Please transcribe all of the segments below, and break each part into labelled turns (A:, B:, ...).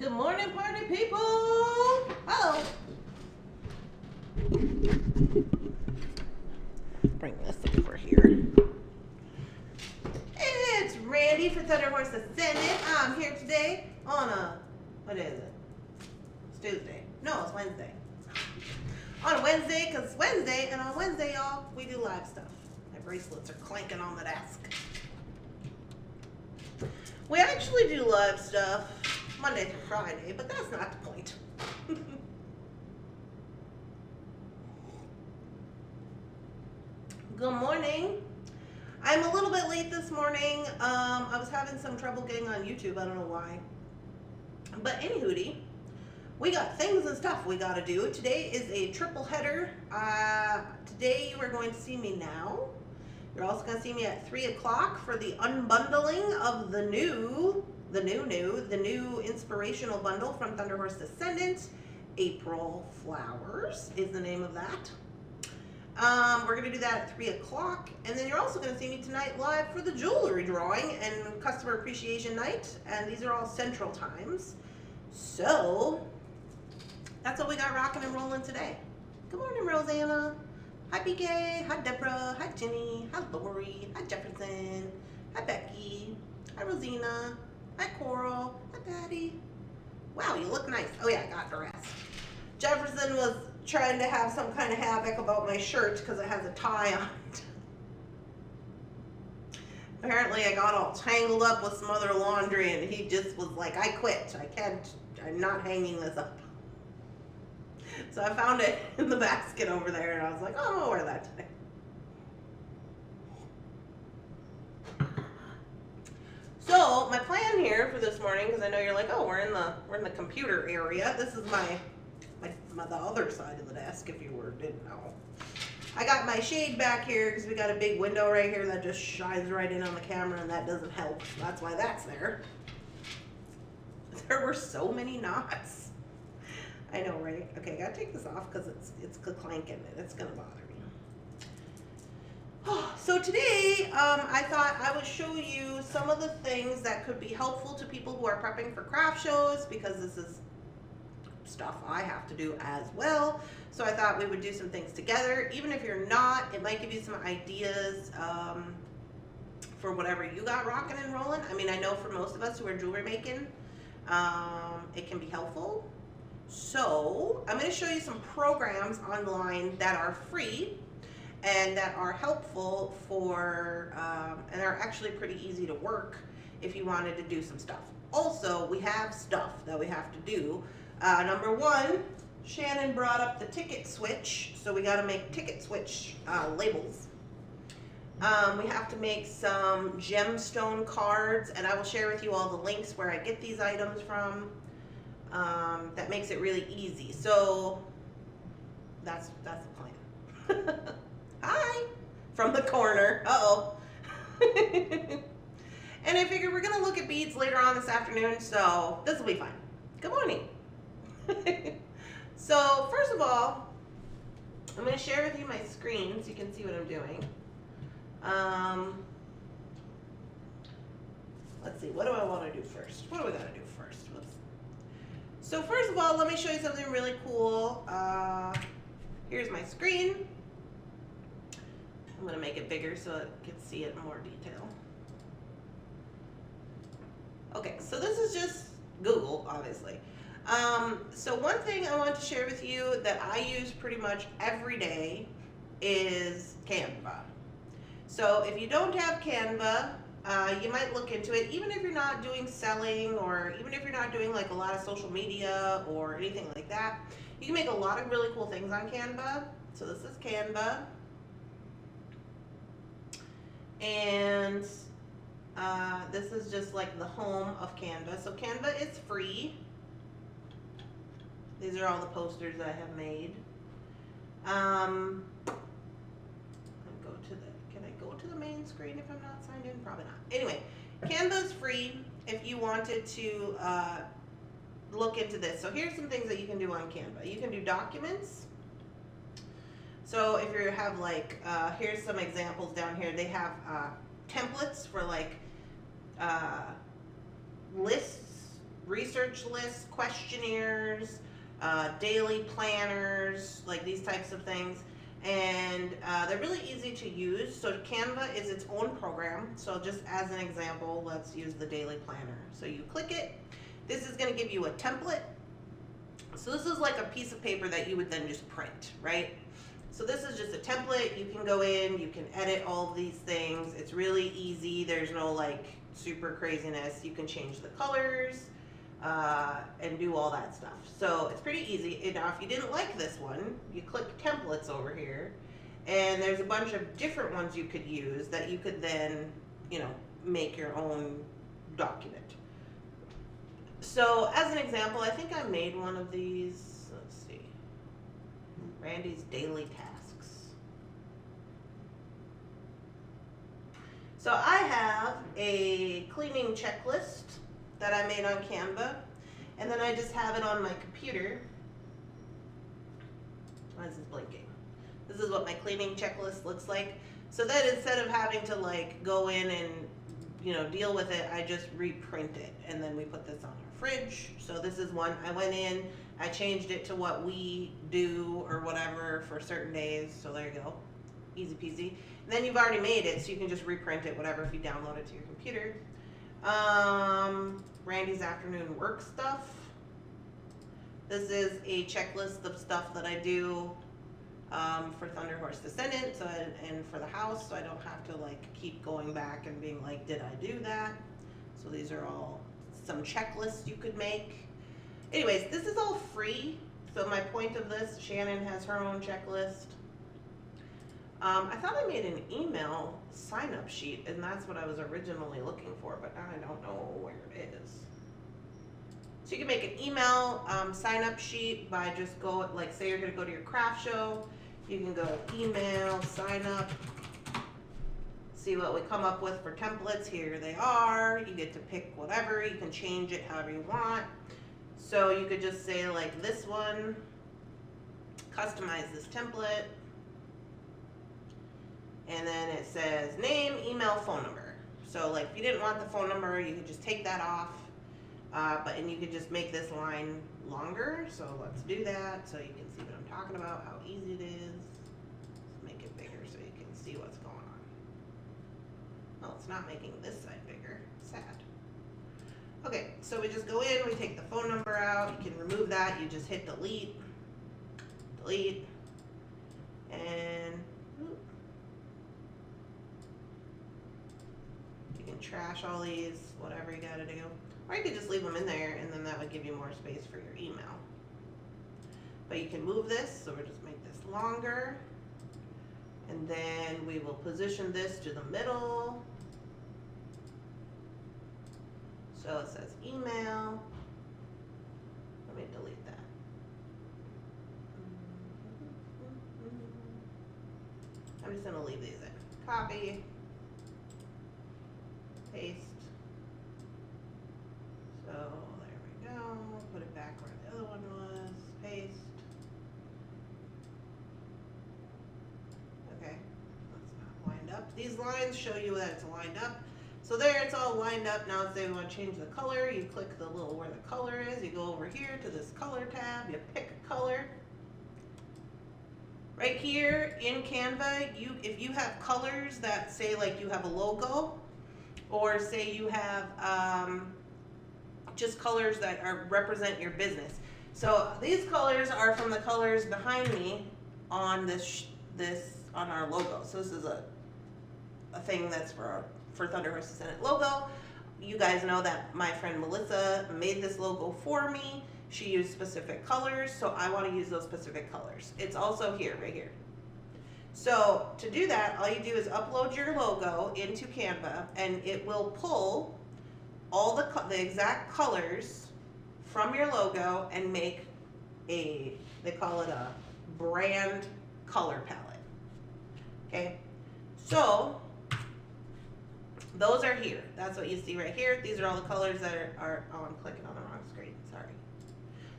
A: Good morning, party people. Oh. Bring this over here. It's Randy for Thunderhorse Descendant. I'm here today on what is it? It's Tuesday. No, it's Wednesday. On Wednesday, because it's Wednesday, and on Wednesday, y'all, we do live stuff. My bracelets are clanking on the desk. We actually do live stuff Monday through Friday, but that's not the point. Good morning. I'm a little bit late this morning. I was having some trouble getting on YouTube. I don't know why. But anywho, we got things and stuff we got to do. Today is a triple header. Today you are going to see me now. You're also going to see me at 3 o'clock for the unbundling of the new inspirational bundle from Thunderhorse Descendant. April Flowers is the name of that. We're going to do that at 3 o'clock. And then you're also going to see me tonight live for the jewelry drawing and customer appreciation night. And these are all central times. So that's what we got rocking and rolling today. Good morning, Rosanna. Hi, BK. Hi, Deborah. Hi, Jenny. Hi, Lori. Hi, Jefferson. Hi, Becky. Hi, Rosina. Hi, Coral. Hi, Patty. Wow, you look nice. Oh, yeah, I got the rest. Jefferson was trying to have some kind of havoc about my shirt because it has a tie on it. Apparently, I got all tangled up with some other laundry, and he just was like, I quit. I'm not hanging this up. So I found it in the basket over there, and I was like, oh, I'll wear that today. So my plan here for this morning, because I know you're like, oh, we're in the computer area. This is the other side of the desk, if you didn't know. I got my shade back here because we got a big window right here that just shines right in on the camera, and that doesn't help. That's why that's there. There were so many knots. I know, right? Okay, I gotta take this off because it's clanking and it's gonna bother me. So today, I thought I would show you some of the things that could be helpful to people who are prepping for craft shows, because this is stuff I have to do as well. So I thought we would do some things together. Even if you're not, it might give you some ideas for whatever you got rocking and rolling. I mean, I know for most of us who are jewelry making, it can be helpful. So I'm going to show you some programs online that are free and that are helpful for, and are actually pretty easy to work if you wanted to do some stuff. Also, we have stuff that we have to do. Number one, Shannon brought up the ticket switch, so we got to make ticket switch labels. We have to make some gemstone cards, and I will share with you all the links where I get these items from. That makes it really easy. So that's the plan. Hi, from the corner. Uh-oh. And I figure we're going to look at beads later on this afternoon, so this will be fine. Good morning. So first of all, I'm going to share with you my screen so you can see what I'm doing. Let's see, what do I want to do first? What do we got to do first? So first of all, let me show you something really cool. Here's my screen. I'm going to make it bigger so it can see it in more detail. Okay, so this is just Google, obviously. So one thing I want to share with you that I use pretty much every day is Canva. So if you don't have Canva, you might look into it, even if you're not doing selling, or even if you're not doing like a lot of social media or anything like that. You can make a lot of really cool things on Canva. So this is Canva. And this is just like the home of Canva. So Canva is free. These are all the posters that I have made. Can I go to the main screen if I'm not signed in? Probably not. Anyway, Canva is free if you wanted to look into this. So here's some things that you can do on Canva. You can do documents. So if you have like, here's some examples down here. They have templates for like lists, research lists, questionnaires, daily planners, like these types of things. And they're really easy to use. So Canva is its own program. So just as an example, let's use the daily planner. So you click it. This is going to give you a template. So this is like a piece of paper that you would then just print, right? So this is just a template. You can go in, you can edit all of these things. It's really easy. There's no like super craziness. You can change the colors and do all that stuff. So it's pretty easy. Now, if you didn't like this one, you click templates over here, and there's a bunch of different ones you could use that you could then, you know, make your own document. So as an example, I think I made one of these. Let's see. Randy's daily tasks. So I have a cleaning checklist that I made on Canva, and then I just have it on my computer. Why is this blinking? This is what my cleaning checklist looks like. So that instead of having to like go in and, you know, deal with it, I just reprint it, and then we put this on our fridge. So this is one I went in, I changed it to what we do or whatever for certain days. So there you go, easy peasy. And then you've already made it, so you can just reprint it, whatever, if you download it to your computer. Randy's afternoon work stuff. This is a checklist of stuff that I do for Thunderhorse Descendant, so and for the house, so I don't have to like keep going back and being like, did I do that? So these are all some checklists you could make. Anyways, this is all free. So my point of this, Shannon has her own checklist. I thought I made an email sign-up sheet, and that's what I was originally looking for, but now I don't know where it is. So you can make an email sign-up sheet by just go, like say you're gonna go to your craft show, you can go email, sign up, see what we come up with for templates. Here they are. You get to pick whatever, you can change it however you want. So you could just say like this one, customize this template. And then it says name, email, phone number. So like if you didn't want the phone number, you could just take that off. And you could just make this line longer. So let's do that so you can see what I'm talking about, how easy it is. Let's make it bigger so you can see what's going on. Well, it's not making this side bigger. Sad. Okay, so we just go in, we take the phone number out. You can remove that. You just hit delete, delete, and you can trash all these, whatever you gotta do. Or you could just leave them in there, and then that would give you more space for your email. But you can move this, so we'll just make this longer. And then we will position this to the middle. So it says email. Let me delete that. I'm just gonna leave these in. Copy. Paste. So there we go. Put it back where the other one was. Paste. Okay, that's not lined up. These lines show you that it's lined up. So there, it's all lined up. Now say we want to change the color. You click the little where the color is. You go over here to this color tab. You pick a color. Right here in Canva, if you have colors that say like you have a logo, or say you have just colors that represent your business. So these colors are from the colors behind me on this on our logo. So this is a thing that's for Thunderhorse Descendant logo. You guys know that my friend Melissa made this logo for me. She used specific colors, so I want to use those specific colors. It's also here, right here. So to do that, all you do is upload your logo into Canva, and it will pull all the exact colors from your logo and make they call it a brand color palette. Okay, so those are here. That's what you see right here. These are all the colors that are oh, I'm clicking on the wrong screen, sorry.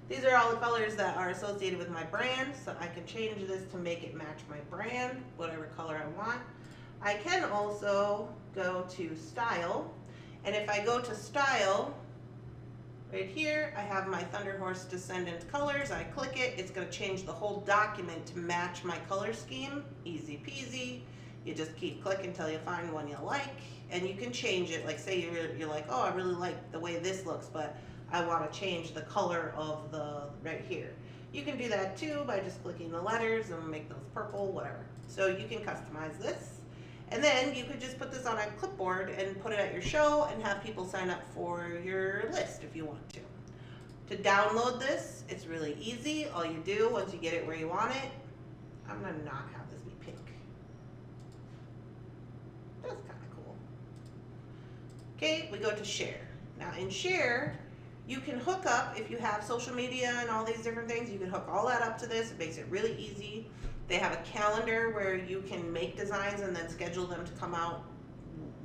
A: These are all the colors that are associated with my brand, so I can change this to make it match my brand, whatever color I want. I can also go to style, and if I go to style, Right here, I have my Thunderhorse Descendant colors. I click it, it's gonna change the whole document to match my color scheme. Easy peasy. You just keep clicking until you find one you like, and you can change it. Like say you're like, oh, I really like the way this looks, but I wanna change the color of the, right here. You can do that too by just clicking the letters and make those purple, whatever. So you can customize this. And then you could just put this on a clipboard and put it at your show and have people sign up for your list if you want to. To download this, it's really easy. All you do once you get it where you want it, I'm gonna not have this be pink. That's kind of cool. Okay, we go to share. Now in share, you can hook up, if you have social media and all these different things, you can hook all that up to this. It makes it really easy. They have a calendar where you can make designs and then schedule them to come out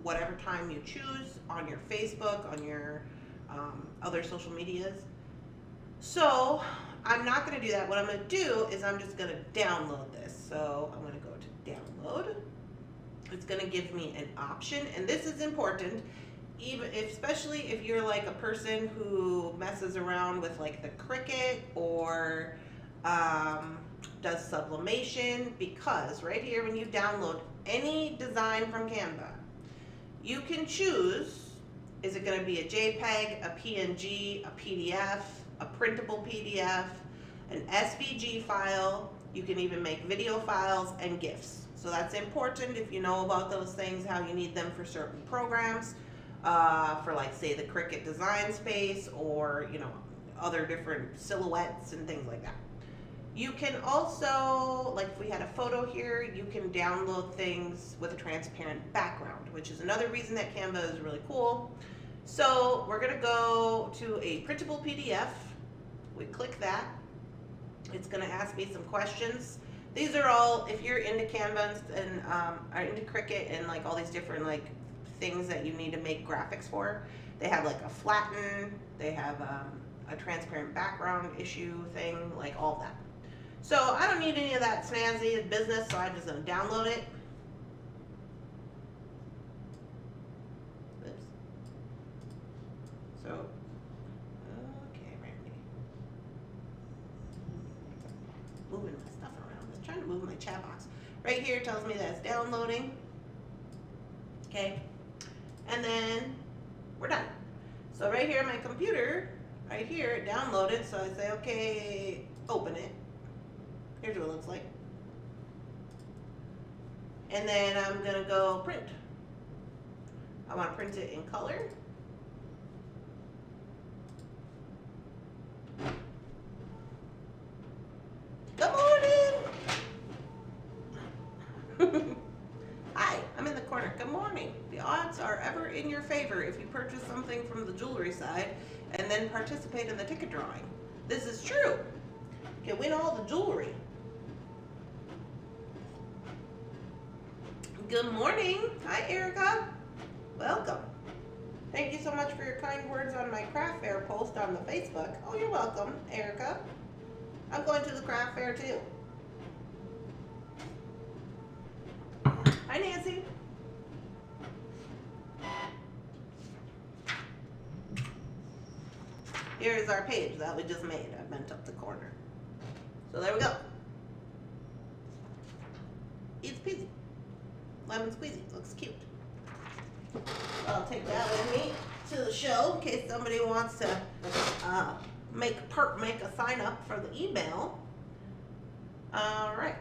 A: whatever time you choose on your Facebook, on your other social medias. So I'm not going to do that. What I'm going to do is I'm just going to download this. So I'm going to go to download. It's going to give me an option, and this is important, especially if you're like a person who messes around with like the Cricut or does sublimation, because right here when you download any design from Canva, you can choose, is it going to be a JPEG, a PNG, a PDF, a printable PDF, an SVG file. You can even make video files and GIFs. So that's important if you know about those things, how you need them for certain programs, for like say the Cricut design space, or you know, other different silhouettes and things like that. You can also, like if we had a photo here, you can download things with a transparent background, which is another reason that Canva is really cool. So we're gonna go to a printable PDF. We click that. It's gonna ask me some questions. These are all, if you're into Canva and are into Cricut and like all these different like things that you need to make graphics for, they have like a flatten, they have a transparent background issue thing, like all that. So I don't need any of that snazzy business, so I'm just going to download it. Oops. So, okay, Randy. Moving my stuff around. I'm trying to move my chat box. Right here tells me that it's downloading. Okay. And then we're done. So right here on my computer, right here, it downloaded. So I say, okay, open it. Here's what it looks like. And then I'm gonna go print. I want to print it in color. Good morning! Hi, I'm in the corner. Good morning. The odds are ever in your favor if you purchase something from the jewelry side and then participate in the ticket drawing. This is true. You can win all the jewelry. Good morning. Hi, Erica. Welcome. Thank you so much for your kind words on my craft fair post on the Facebook. Oh, you're welcome, Erica. I'm going to the craft fair too. Hi, Nancy. Here's our page that we just made. I bent up the corner. So there we go. Easy peasy. Lemon squeezy. Looks cute. I'll take that with me to the show in case somebody wants to make a sign up for the email. All right.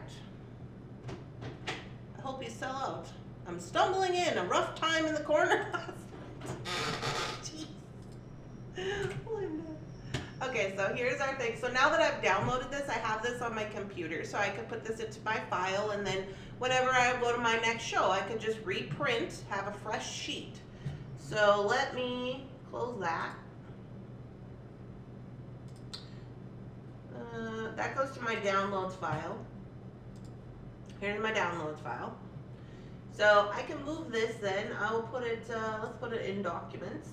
A: I hope you sell out. I'm stumbling in. A rough time in the corner. Jeez. Okay, so here's our thing. So now that I've downloaded this, I have this on my computer, so I could put this into my file, and then whenever I go to my next show, I could just reprint, have a fresh sheet. So let me close that. That goes to my downloads file. Here's my downloads file. So I can move this then. I'll put it, let's put it in documents.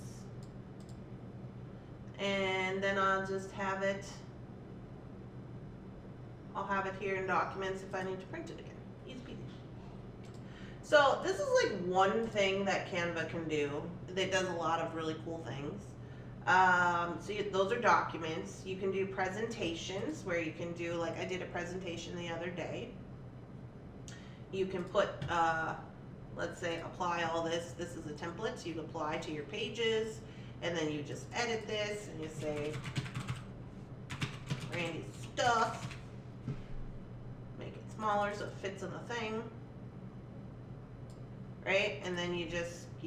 A: And then I'll just have it, I'll have it here in documents if I need to print it again. Easy peasy. So this is like one thing that Canva can do. It does a lot of really cool things. Those are documents. You can do presentations where you can do, like I did a presentation the other day. You can put, let's say, apply all this. This is a template, so you can apply to your pages, and then you just edit this, and you say, Randy's stuff. Make it smaller so it fits in the thing. Right? And then you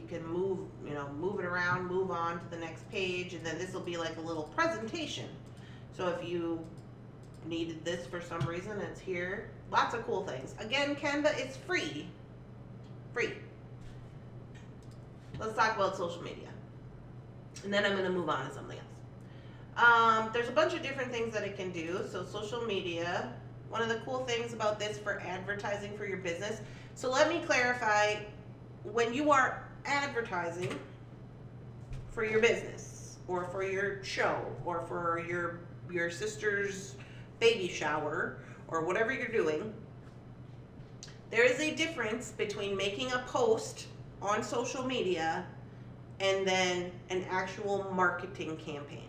A: can move, move it around, move on to the next page, and then this will be like a little presentation. So if you needed this for some reason, it's here. Lots of cool things. Again, Canva is free. Free. Let's talk about social media. And then I'm going to move on to something else. There's a bunch of different things that it can do. So social media, one of the cool things about this for advertising for your business. So let me clarify, when you are advertising for your business or for your show or for your sister's baby shower or whatever you're doing, there is a difference between making a post on social media and then an actual marketing campaign.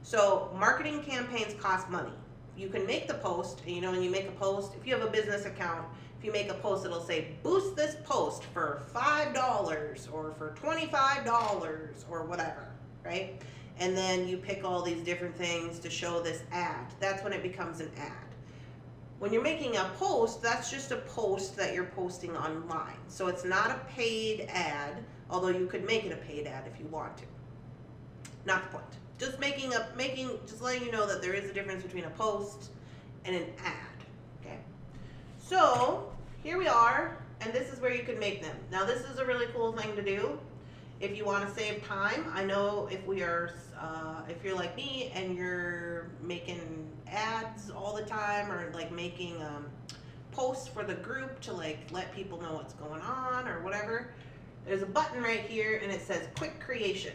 A: So marketing campaigns cost money. You can make the post, and when you make a post, if you have a business account, if you make a post, it'll say, boost this post for $5 or for $25 or whatever, right? And then you pick all these different things to show this ad. That's when it becomes an ad. When you're making a post, that's just a post that you're posting online. So it's not a paid ad, although you could make it a paid ad if you want to. Not the point. Just just letting you know that there is a difference between a post and an ad. Okay. So here we are, and this is where you can make them. Now this is a really cool thing to do if you want to save time. I know if you're like me and you're making ads all the time, or like making posts for the group to like let people know what's going on or whatever, there's a button right here and it says quick creation.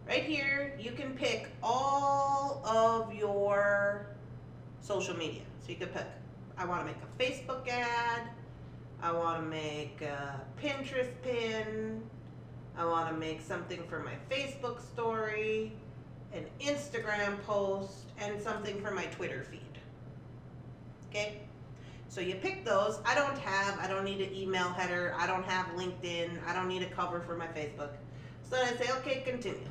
A: Right here, you can pick all of your social media. So you can pick, I want to make a Facebook ad, I want to make a Pinterest pin, I want to make something for my Facebook story, an Instagram post, and something for my Twitter feed. Okay? So you pick those. I don't need an email header, I don't have LinkedIn, I don't need a cover for my Facebook. So then I say, okay, continue.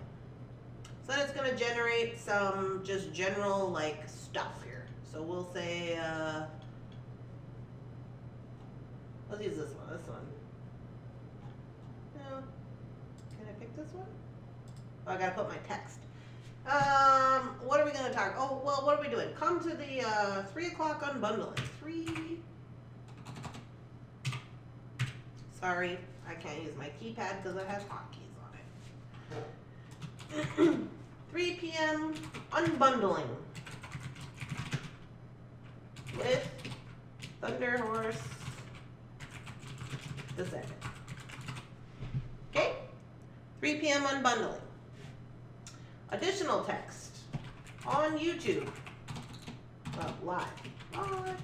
A: So then it's going to generate some just general like stuff here. So we'll say, let's use this one. No. Can I pick this one? Oh, I got to put my text. What are we going to talk? Oh, well, what are we doing? Come to the 3 o'clock unbundling. Sorry, I can't use my keypad because it has hotkeys on it. 3 p.m. unbundling with Thunderhorse Descendant. Okay? 3 p.m. unbundling. Additional text on YouTube. Live on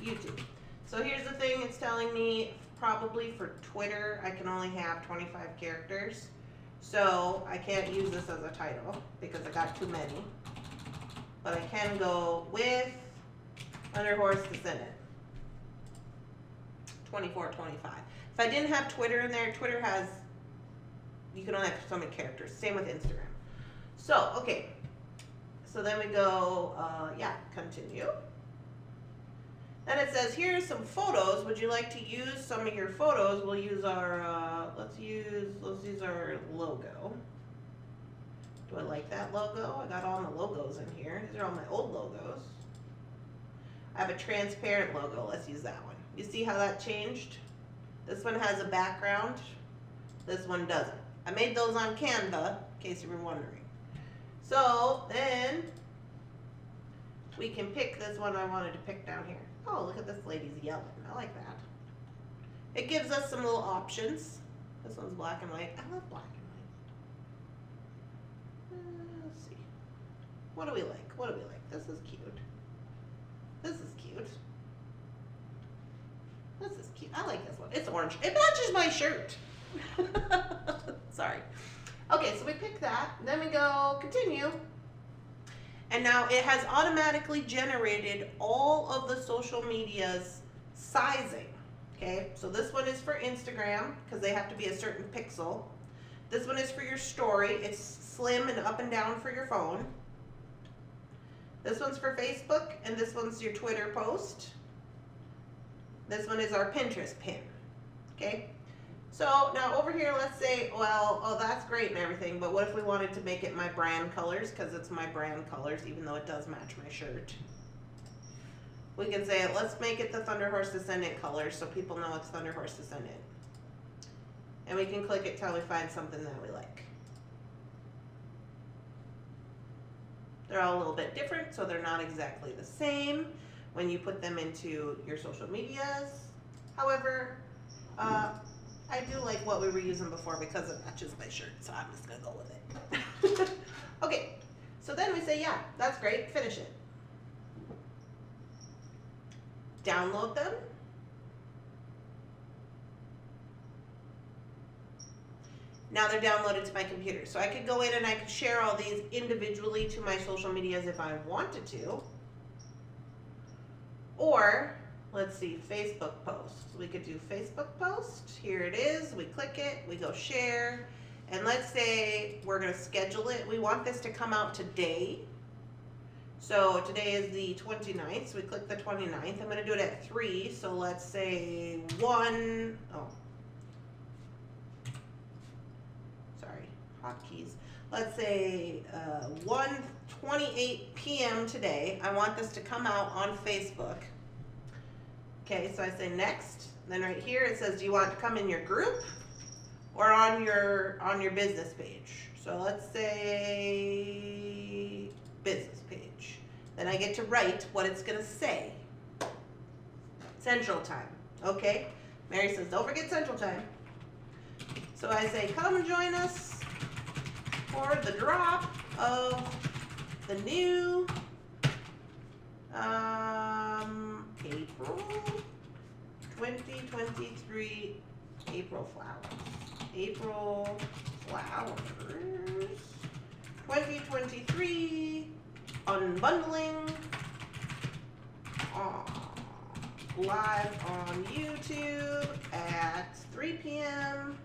A: YouTube. So here's the thing, it's telling me probably for Twitter I can only have 25 characters. So I can't use this as a title because I got too many. But I can go with Thunderhorse Descendant. 24, 25. If I didn't have Twitter in there, Twitter has, you can only have so many characters. Same with Instagram. So, okay. So then we go, continue. Then it says, here's some photos. Would you like to use some of your photos? We'll use our, let's use our logo. Do I like that logo? I got all my logos in here. These are all my old logos. I have a transparent logo. Let's use that one. You see how that changed? This one has a background. This one doesn't. I made those on Canva, in case you were wondering. So then we can pick this one I wanted to pick down here. Oh, look at this lady's yelling. I like that. It gives us some little options. This one's black and white. I love black and white. Let's see. What do we like? What do we like? This is cute. This is cute. This is cute. I like this one. It's orange. It matches my shirt. Sorry. Okay. Okay, so we pick that, then we go continue. And now it has automatically generated all of the social media's sizing. Okay, so this one is for Instagram because they have to be a certain pixel. This one is for your story. It's slim and up and down for your phone. This one's for Facebook, and this one's your Twitter post. This one is our Pinterest pin. Okay, so now over here, let's say, well, oh, that's great and everything, but what if we wanted to make it my brand colors, because it's my brand colors, even though it does match my shirt. We can say, let's make it the Thunderhorse Descendant colors so people know it's Thunderhorse Descendant. And we can click it till we find something that we like. They're all a little bit different, so they're not exactly the same when you put them into your social medias. However, I do like what we were using before because it matches my shirt, so I'm just gonna go with it. Okay, so then we say, yeah, that's great, finish it. Download them. Now they're downloaded to my computer. So I could go in and I could share all these individually to my social medias if I wanted to. Or, let's see, Facebook posts. We could do Facebook post. Here it is. We click it. We go share. And let's say we're going to schedule it. We want this to come out today. So today is the 29th. So we click the 29th. I'm going to do it at 3. So let's say 1. Oh. Sorry. Hotkeys. Let's say 1:28 p.m. today. I want this to come out on Facebook. Okay, so I say next. Then right here it says, do you want it to come in your group or on your business page? So let's say business page. Then I get to write what it's gonna say. Central Time. Okay. Mary says, don't forget Central Time. So I say, come join us for the drop of the new April 2023 April flowers. April flowers 2023 unbundling live on YouTube at 3 p.m.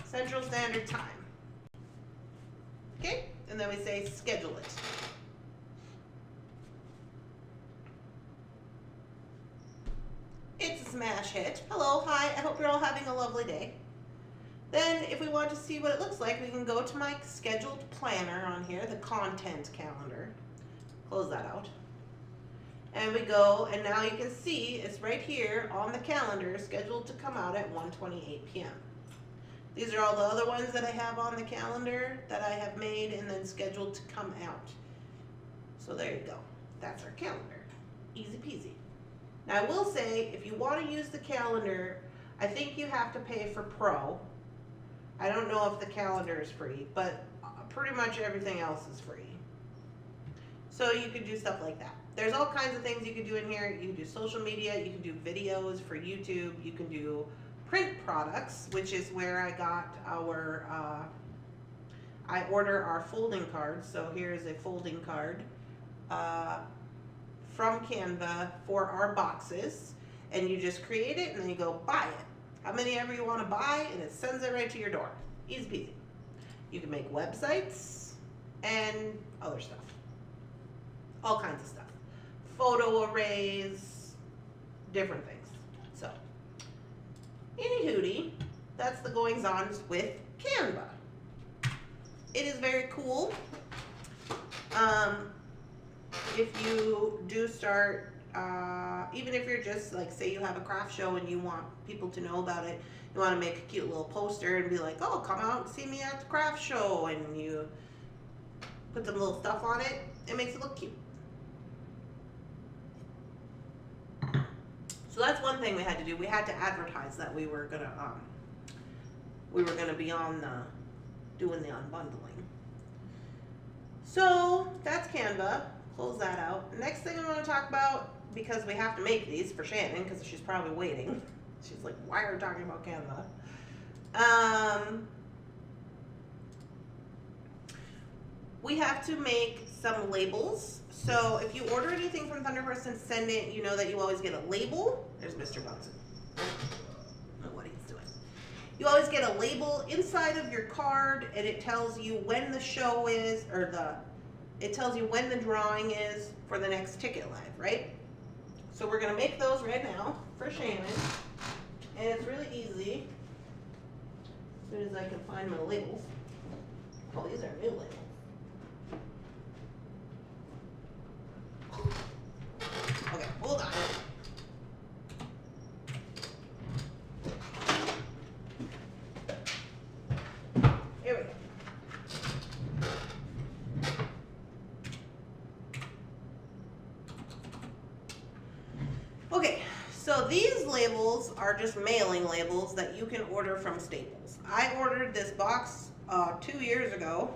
A: Central Standard Time. Okay, and then we say schedule it. It's a smash hit. Hello, hi, I hope you're all having a lovely day. Then if we want to see what it looks like, we can go to my scheduled planner on here, the content calendar. Close that out. And we go, and now you can see it's right here on the calendar, scheduled to come out at 1:28 p.m. These are all the other ones that I have on the calendar that I have made and then scheduled to come out. So there you go. That's our calendar. Easy peasy. Now I will say, if you want to use the calendar, I think you have to pay for Pro. I don't know if the calendar is free, but pretty much everything else is free. So you can do stuff like that. There's all kinds of things you can do in here. You can do social media, you can do videos for YouTube, you can do print products, which is where I got our, I order our folding cards. So here's a folding card from Canva for our boxes, and you just create it and then you go buy it. How many ever you want to buy, and it sends it right to your door. Easy peasy. You can make websites and other stuff. All kinds of stuff. Photo arrays, different things. So, anywhooty, that's the goings-ons with Canva. It is very cool. If you do start, even if you're just like, say you have a craft show and you want people to know about it, you want to make a cute little poster and be like, oh, come out and see me at the craft show, and you put some little stuff on it, it makes it look cute. So that's one thing we had to do. We had to advertise that we were gonna be on doing the unbundling. So that's Canva. Close that out. Next thing I want to talk about, because we have to make these for Shannon, because she's probably waiting. She's like, why are you talking about Canva? we have to make some labels. So if you order anything from Thunderhorse and Descendant, you know that you always get a label. There's Mr. Bunsen. I don't know what he's doing. You always get a label inside of your card, and it tells you when the show is, or it tells you when the drawing is for the next ticket live, right? So we're gonna make those right now for Shannon, and it's really easy. As soon as I can find my labels. Oh, these are new labels. Okay, hold on. Here we go. Okay, so these labels are just mailing labels that you can order from Staples. I ordered this box 2 years ago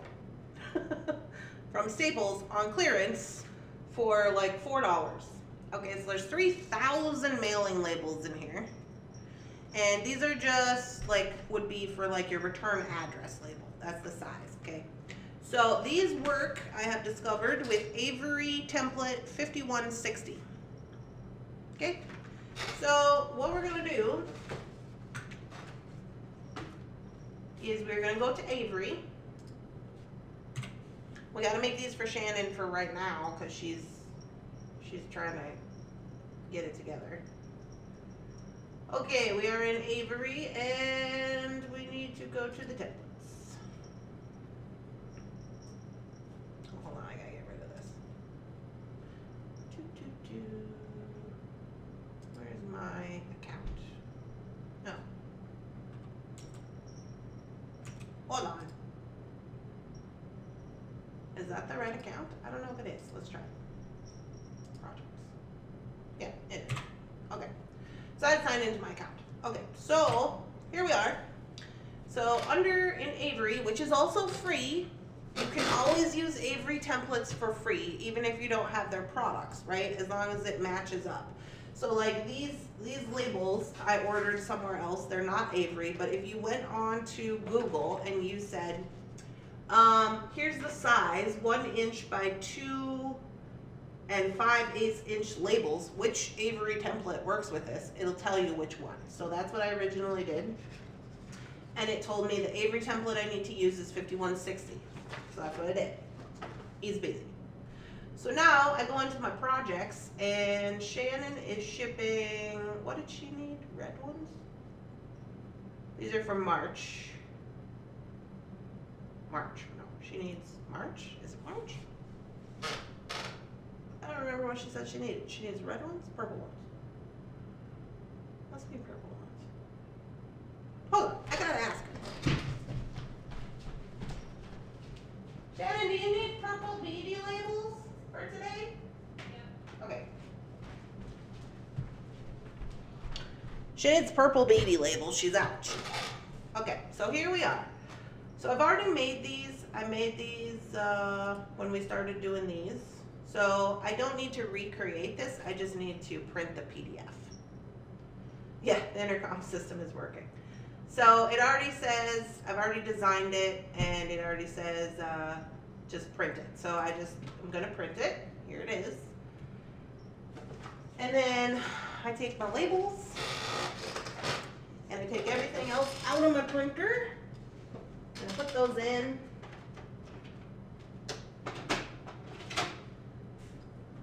A: from Staples on clearance for like $4. Okay, so there's 3,000 mailing labels in here. And these are just like, would be for like your return address label. That's the size, okay? So these work, I have discovered, with Avery template 5160. Okay, so what we're gonna do is we're gonna go to Avery. We gotta make these for Shannon for right now because she's trying to get it together. Okay, we are in Avery and we need to go to the templates. Oh, hold on, I gotta get rid of this. Where's my account? No. Hold on. Is that the right account? I don't know if it is. Let's try. Projects. Yeah, it is. Okay. So I signed into my account. Okay, so here we are. So under in Avery, which is also free, you can always use Avery templates for free, even if you don't have their products, right? As long as it matches up. So like these labels I ordered somewhere else. They're not Avery, but if you went on to Google and you said, here's the size, 1 inch by 2 and 5/8 inch labels, which Avery template works with this, it'll tell you which one. So that's what I originally did. And it told me the Avery template I need to use is 5160. So that's what I did. Easy busy. So now I go into my projects and Shannon is shipping, what did she need? Red ones? These are from March. March, no, she needs March? Is it March? I don't remember what she said she needed. She needs red ones, purple ones. Must be purple ones. Hold on, I gotta ask her. Shannon, do you need purple Bead labels for today? Yeah. Okay. She needs purple Bead labels. She's out. Okay, so here we are. So I've already made these. I made these when we started doing these. So I don't need to recreate this. I just need to print the PDF. Yeah, the intercom system is working. So it already says, I've already designed it, and it already says just print it. So I'm gonna print it. Here it is. And then I take my labels, and I take everything else out of my printer, and put those in.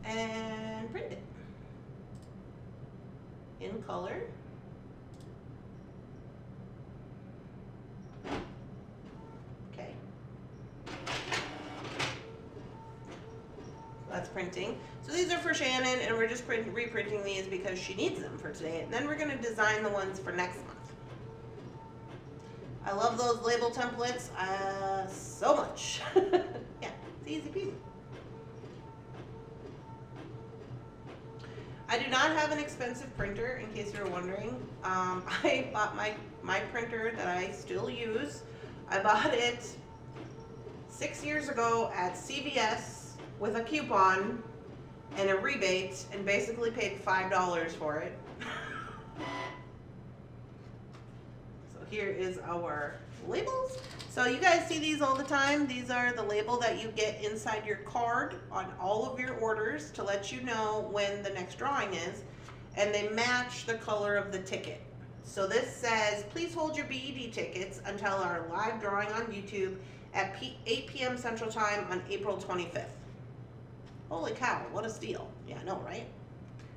A: And print it in color. Okay. That's printing. So these are for Shannon, and we're just reprinting these because she needs them for today. And then we're going to design the ones for next month. I love those label templates so much. Yeah, it's easy peasy. I do not have an expensive printer, in case you're wondering. I bought my printer that I still use. I bought it 6 years ago at CVS with a coupon and a rebate, and basically paid $5 for it. So here is our labels. So you guys see these all the time. These are the label that you get inside your card on all of your orders to let you know when the next drawing is, and they match the color of the ticket. So this says, please hold your BED tickets until our live drawing on YouTube at 8 p.m. Central Time on April 25th. Holy cow, what a steal. Yeah, I know, right?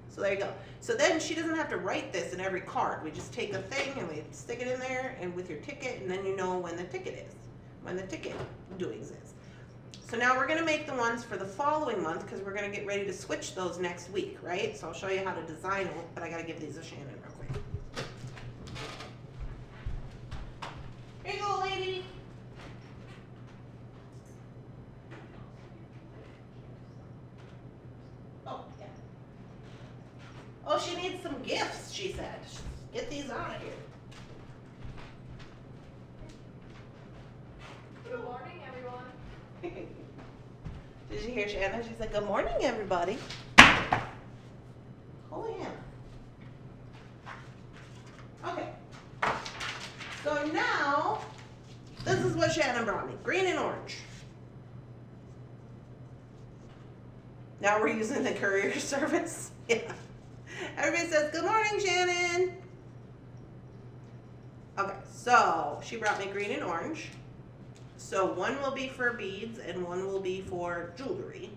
A: So there you go. So then she doesn't have to write this in every card. We just take a thing and we stick it in there and with your ticket, and then you know when the ticket is, when the ticket doings is. So now we're gonna make the ones for the following month because we're gonna get ready to switch those next week, right? So I'll show you how to design it, but I gotta give these to Shannon real quick. Here you go, lady. Oh, yeah. Oh, she needs some gifts, she said. Get these out of here.
B: Good morning, everyone.
A: Did you hear Shannon? She said, good morning, everybody. Holy hell. Okay. So now, this is what Shannon brought me. Green and orange. Now we're using the courier service. Yeah. Everybody says, good morning, Shannon. Okay, so she brought me green and orange. So one will be for beads and one will be for jewelry.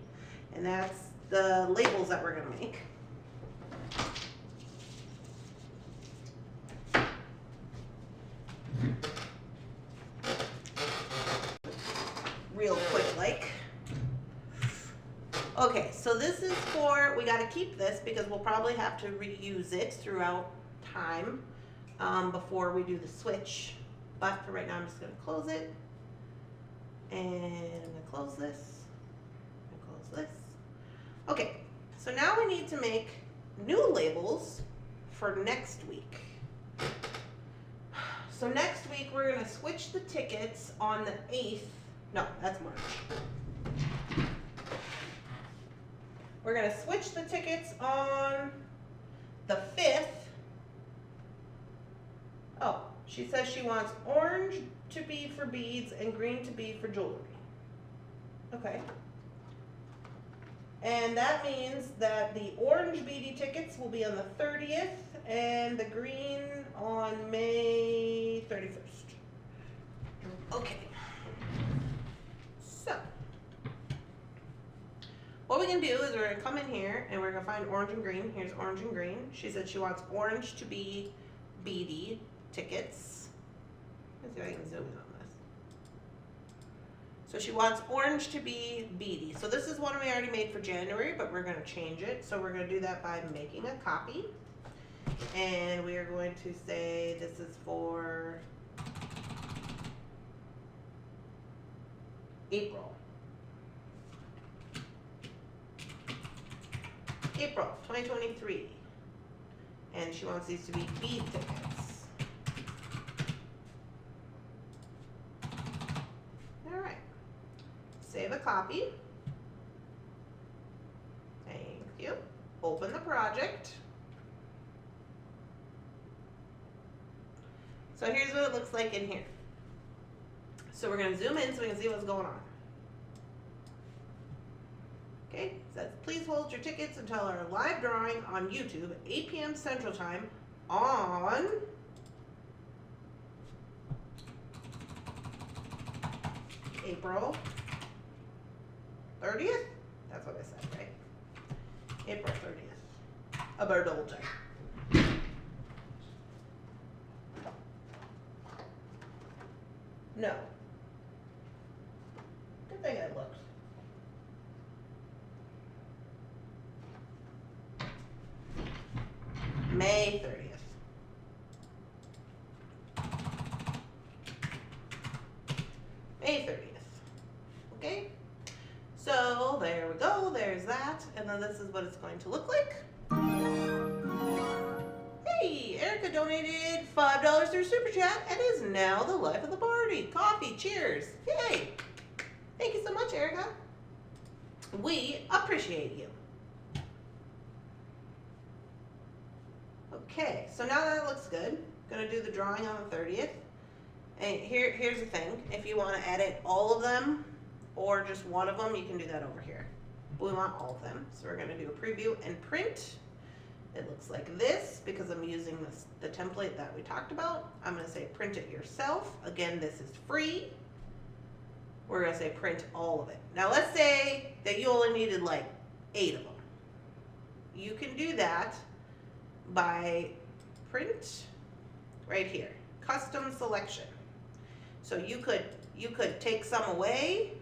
A: And that's the labels that we're gonna make. Real quick like. Okay, so this is for, we gotta keep this because we'll probably have to reuse it throughout time before we do the switch. But for right now, I'm just gonna close it. And I'm gonna close this, and close this. Okay, so now we need to make new labels for next week. So next week we're gonna switch the tickets on the 8th. No, that's March. We're gonna switch the tickets on the 5th. Oh, she says she wants orange to be for beads and green to be for jewelry. Okay. And that means that the orange beady tickets will be on the 30th and the green on May 31st. Okay. So, what we can do is we're gonna come in here and we're gonna find orange and green. Here's orange and green. She said she wants orange to be beady tickets. Let's see if I can zoom in on this. So she wants orange to be beady. So this is one we already made for January, but we're gonna change it. So we're gonna do that by making a copy. And we are going to say this is for April. April 2023. And she wants these to be bead tickets. Alright. Save a copy. Thank you. Open the project. So here's what it looks like in here. So we're going to zoom in so we can see what's going on. Okay, it says, please hold your tickets until our live drawing on YouTube, 8 p.m. Central Time on April 30th? That's what I said, right? April 30th. I better double check. No. Good thing I looked. May 30th. May 30th. Okay? So there we go, there's that. And then this is what it's going to look like. Hey, Erica donated $5 through Super Chat and is now the life of the party. Coffee, cheers. Yay. Thank you so much, Erica. We appreciate you. Okay, so now that it looks good, I'm gonna do the drawing on the 30th. And here's the thing. If you want to edit all of them or just one of them, you can do that over here. But we want all of them. So we're going to do a preview and print. It looks like this because I'm using the template that we talked about. I'm going to say print it yourself. Again, this is free. We're going to say print all of it. Now let's say that you only needed like 8 of them. You can do that by print right here, custom selection. So you could take some away.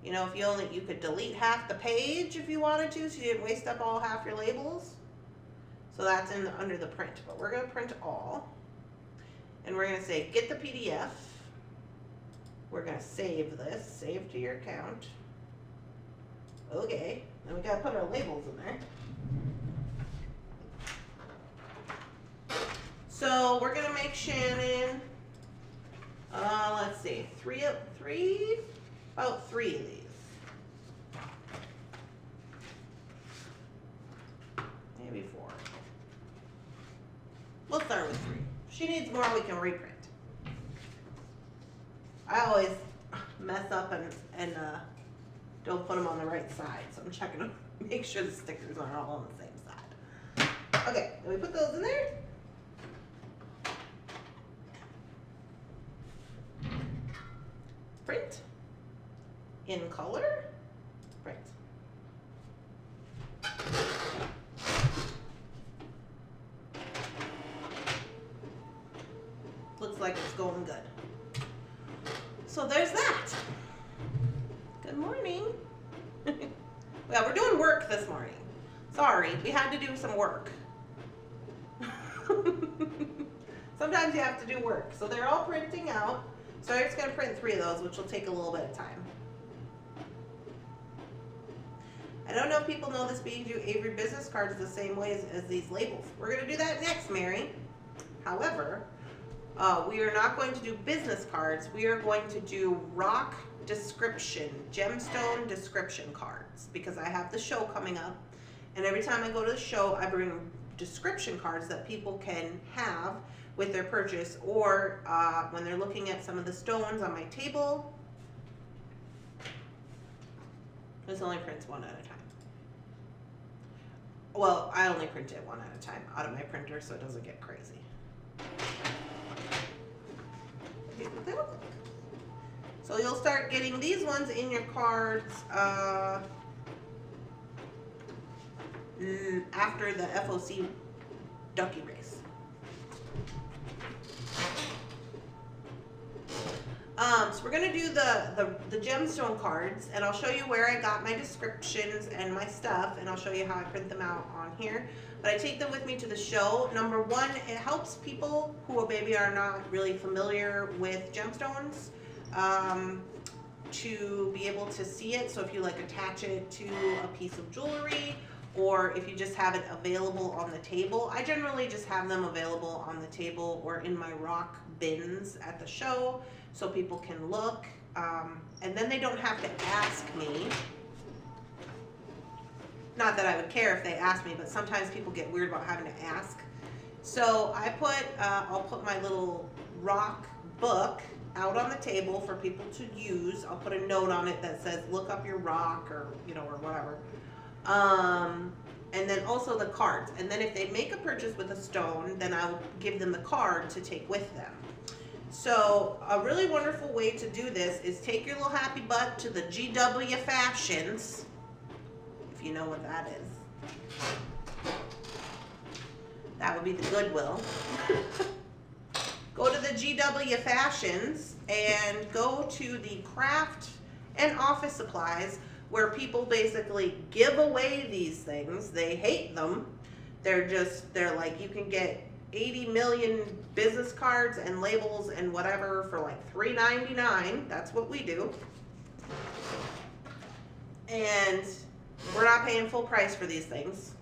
A: You know, if you could delete half the page if you wanted to, so you didn't waste up all half your labels. So that's under the print, but we're going to print all. And we're going to say get the PDF. We're going to save this, save to your account. Okay, then we got to put our labels in there. So we're going to make Shannon, let's see, about 3 of these. Maybe 4. We'll start with 3. If she needs more, we can reprint. I always mess up and don't put them on the right side, so I'm checking to make sure the stickers are all on the same side. Okay, then we put those in there. Print. In color. Print. Looks like it's going good. So there's that. Good morning. Well, we're doing work this morning. Sorry, we had to do some work. Sometimes you have to do work. So they're all printing out. So I'm just going to print 3 of those, which will take a little bit of time. I don't know if people know this, but you can do Avery business cards the same way as these labels. We're going to do that next, Mary. However, we are not going to do business cards. We are going to do rock description, gemstone description cards, because I have the show coming up. And every time I go to the show, I bring description cards that people can have with their purchase, or when they're looking at some of the stones on my table. This only prints 1 at a time. Well, I only print it 1 at a time out of my printer, so it doesn't get crazy. Here's what they look like. So you'll start getting these ones in your cards after the FOC ducky race. So we're going to do the gemstone cards, and I'll show you where I got my descriptions and my stuff, and I'll show you how I print them out on here. But I take them with me to the show. Number 1, it helps people who maybe are not really familiar with gemstones to be able to see it. So if you like attach it to a piece of jewelry, or if you just have it available on the table. I generally just have them available on the table or in my rock bins at the show so people can look. And then they don't have to ask me. Not that I would care if they asked me, but sometimes people get weird about having to ask. So I'll put my little rock book out on the table for people to use. I'll put a note on it that says, look up your rock, or, or whatever. And then also the cards. And then if they make a purchase with a stone, then I'll give them the card to take with them. So a really wonderful way to do this is take your little happy butt to the GW Fashions, if you know what that is. That would be the Goodwill. Go to the GW Fashions and go to the craft and office supplies, where people basically give away these things. They hate them. They're like, you can get 80 million business cards and labels and whatever for like $3.99. That's what we do. And we're not paying full price for these things.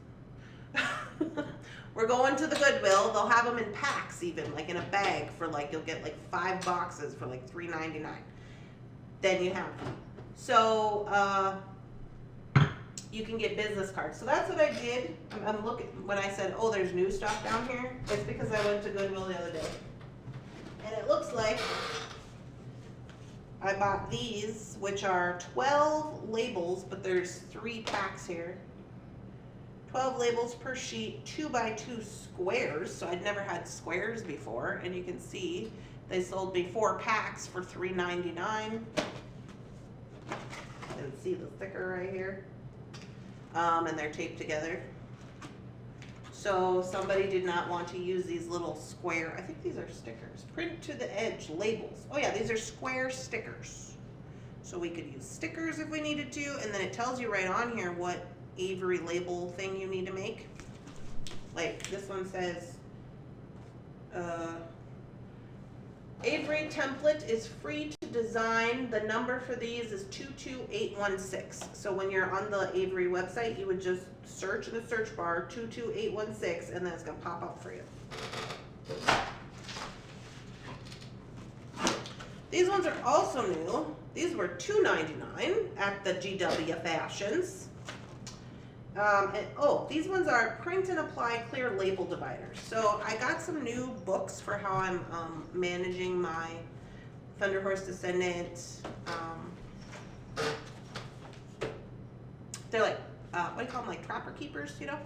A: We're going to the Goodwill. They'll have them in packs, even like in a bag for like, you'll get like 5 boxes for like $3.99. Then you have them. So you can get business cards. So that's what I did. I'm looking, when I said, oh, there's new stuff down here, it's because I went to Goodwill the other day. And it looks like I bought these, which are 12 labels, but there's 3 packs here. 12 labels per sheet, 2x2 squares. So I'd never had squares before, and you can see they sold me 4 packs for $3.99. You can see the sticker right here. And they're taped together. So somebody did not want to use these little square, I think these are stickers. Print to the edge labels. Oh yeah, these are square stickers. So we could use stickers if we needed to, and then it tells you right on here what Avery label thing you need to make. Like this one says, Avery template is free to design. The number for these is 22816. So when you're on the Avery website, you would just search in the search bar 22816, and then it's gonna pop up for you. These ones are also new. These were $2.99 at the GW Fashions. These ones are print and apply clear label dividers. So I got some new books for how I'm managing my Thunderhorse Descendant. They're like, what do you call them, like trapper keepers, you know?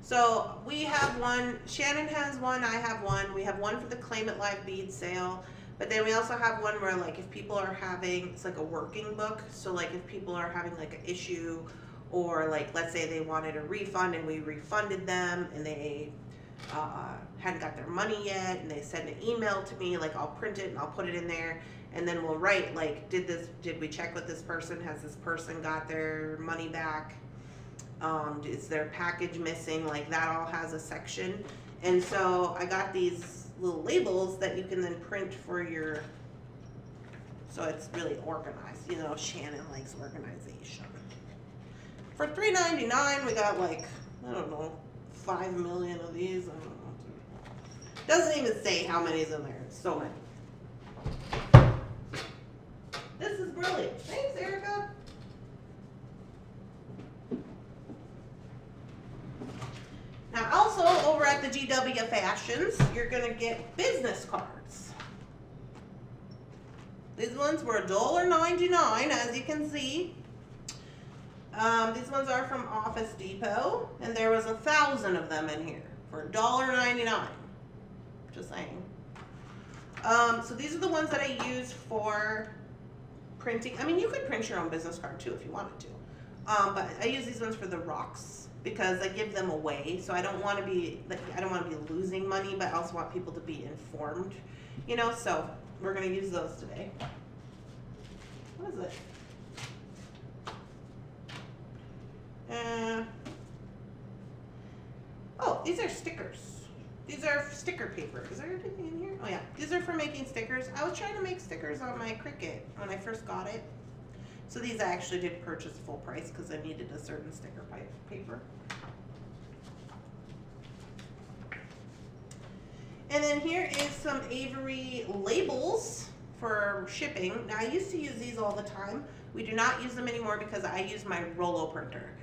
A: So we have one, Shannon has one, I have one. We have one for the Claim It Live bead sale. But then we also have one where like if people are having, it's like a working book. So like if people are having like an issue, or like let's say they wanted a refund and we refunded them and they hadn't got their money yet and they send an email to me, like I'll print it and I'll put it in there, and then we'll write like, did we check with this person? Has this person got their money back? Is their package missing? Like that all has a section. And so I got these little labels that you can then print for your, so it's really organized. You know, Shannon likes organization. For $3.99, we got like, I don't know, 5 million of these. I don't know. Doesn't even say how many's in there. It's so many. This is brilliant. Thanks, Erica. Now, also over at the GW Fashions, you're gonna get business cards. These ones were $1.99, as you can see. These ones are from Office Depot, and there was 1,000 of them in here for $1.99. Just saying. So these are the ones that I use for printing. I mean, you could print your own business card too if you wanted to. But I use these ones for the rocks because I give them away. So I don't want to be losing money, but I also want people to be informed. You know, so we're gonna use those today. What is it? These are stickers. These are sticker paper. Is there anything in here? Oh yeah, these are for making stickers. I was trying to make stickers on my Cricut when I first got it. So these I actually did purchase full price because I needed a certain sticker paper. And then here is some Avery labels for shipping. Now I used to use these all the time. We do not use them anymore because I use my Rollo printer.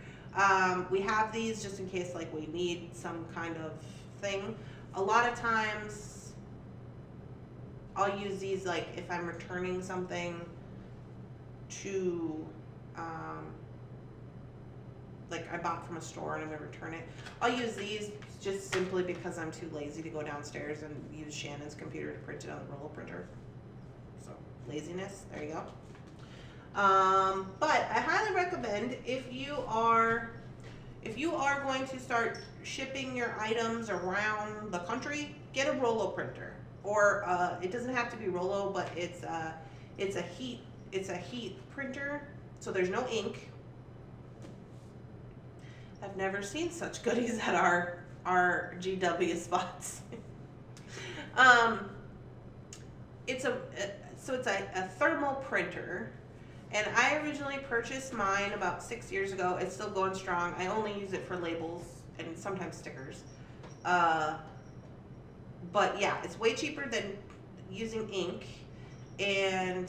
A: We have these just in case like we need some kind of thing. A lot of times I'll use these like if I'm returning something to like I bought from a store and I'm gonna return it. I'll use these just simply because I'm too lazy to go downstairs and use Shannon's computer to print it on the Rollo printer. So laziness, there you go. But I highly recommend if you are going to start shipping your items around the country, get a Rollo printer. Or it doesn't have to be Rollo, but it's a heat printer, so there's no ink. I've never seen such goodies at our GW spots. It's a thermal printer. And I originally purchased mine about 6 years ago. It's still going strong. I only use it for labels and sometimes stickers. But yeah, it's way cheaper than using ink. And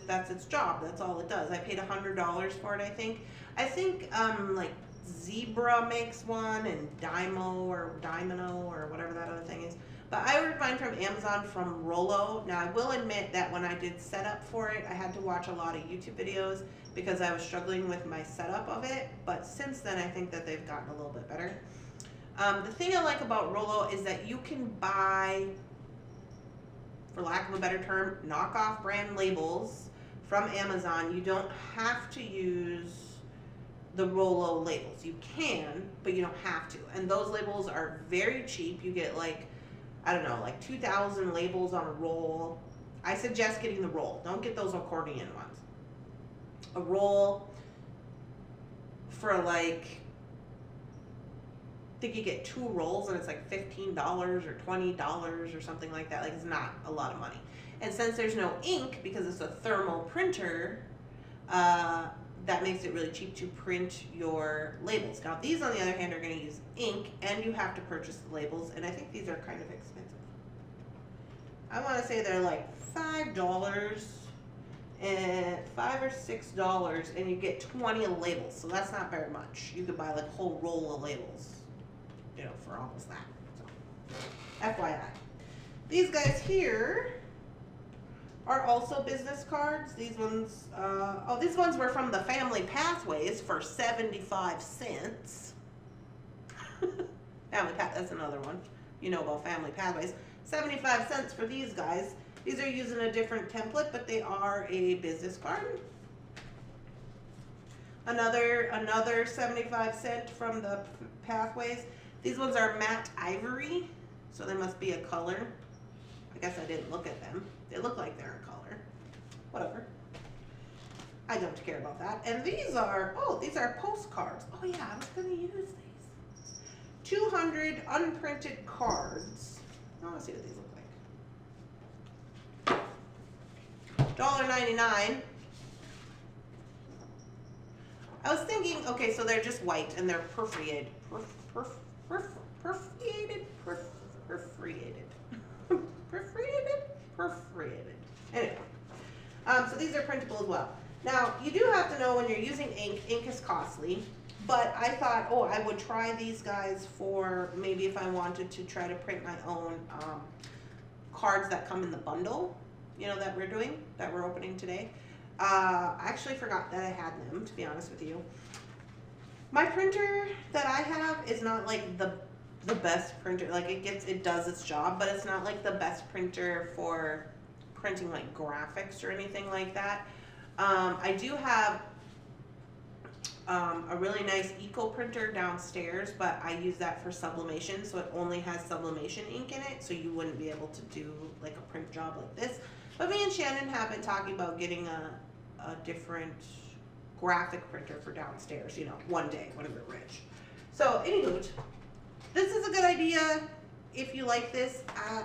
A: that's its job. That's all it does. I paid $100 for it, I think. I think like Zebra makes one, and Dymo or whatever that other thing is. But I ordered mine from Amazon from Rollo. Now I will admit that when I did setup for it, I had to watch a lot of YouTube videos because I was struggling with my setup of it. But since then, I think that they've gotten a little bit better. The thing I like about Rollo is that you can buy, for lack of a better term, knockoff brand labels from Amazon. You don't have to use the Rollo labels. You can, but you don't have to. And those labels are very cheap. You get like, I don't know, like 2,000 labels on a roll. I suggest getting the roll. Don't get those accordion ones. A roll for like, I think you get 2 rolls and it's like $15 or $20 or something like that. Like, it's not a lot of money. And since there's no ink, because it's a thermal printer, that makes it really cheap to print your labels. Now these, on the other hand, are going to use ink, and you have to purchase the labels, and I think these are kind of expensive. I want to say they're like $5 and $5 or $6, and you get 20 labels, so that's not very much. You could buy like a whole roll of labels, you know, for almost that. So, FYI. These guys here are also business cards. These ones, these ones were from the Family Pathways for 75 cents. That's another one. You know about Family Pathways. 75 cents for these guys. These are using a different template, but they are a business card. Another 75 cent from the Pathways. These ones are matte ivory, so they must be a color. I guess I didn't look at them. They look like they're a color. Whatever. I don't care about that. And these are postcards. Oh yeah, I was gonna use these. 200 unprinted cards. I wanna see what these look like. $1.99. I was thinking, okay, so they're just white and they're perforated. Perforated. Anyway, so these are printable as well. Now, you do have to know when you're using ink, ink is costly, but I thought, oh, I would try these guys for maybe if I wanted to try to print my own cards that come in the bundle, you know, that we're opening today. I actually forgot that I had them, to be honest with you. My printer that I have is not like the best printer. Like, it does its job, but it's not like the best printer for printing like graphics or anything like that. I do have a really nice eco printer downstairs, but I use that for sublimation, so it only has sublimation ink in it, so you wouldn't be able to do like a print job like this. But me and Shannon have been talking about getting a different graphic printer for downstairs, you know, one day when we're rich. So anywho, this is a good idea if you like this.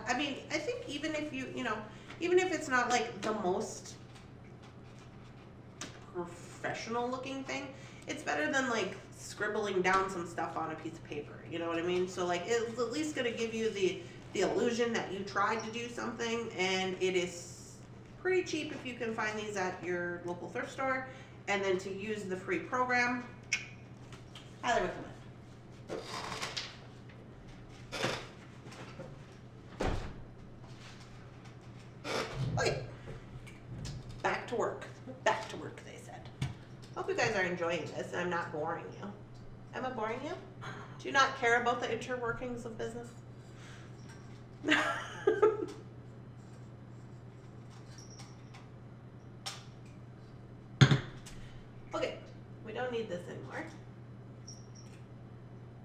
A: I mean, I think even if even if it's not like the most professional looking thing, it's better than like scribbling down some stuff on a piece of paper, you know what I mean? So like, it's at least gonna give you the illusion that you tried to do something, and it is pretty cheap if you can find these at your local thrift store. And then to use the free program, highly recommend. Okay, back to work. Back to work, they said. Hope you guys are enjoying this and I'm not boring you. Am I boring you? Do you not care about the interworkings of business? Okay, we don't need this anymore.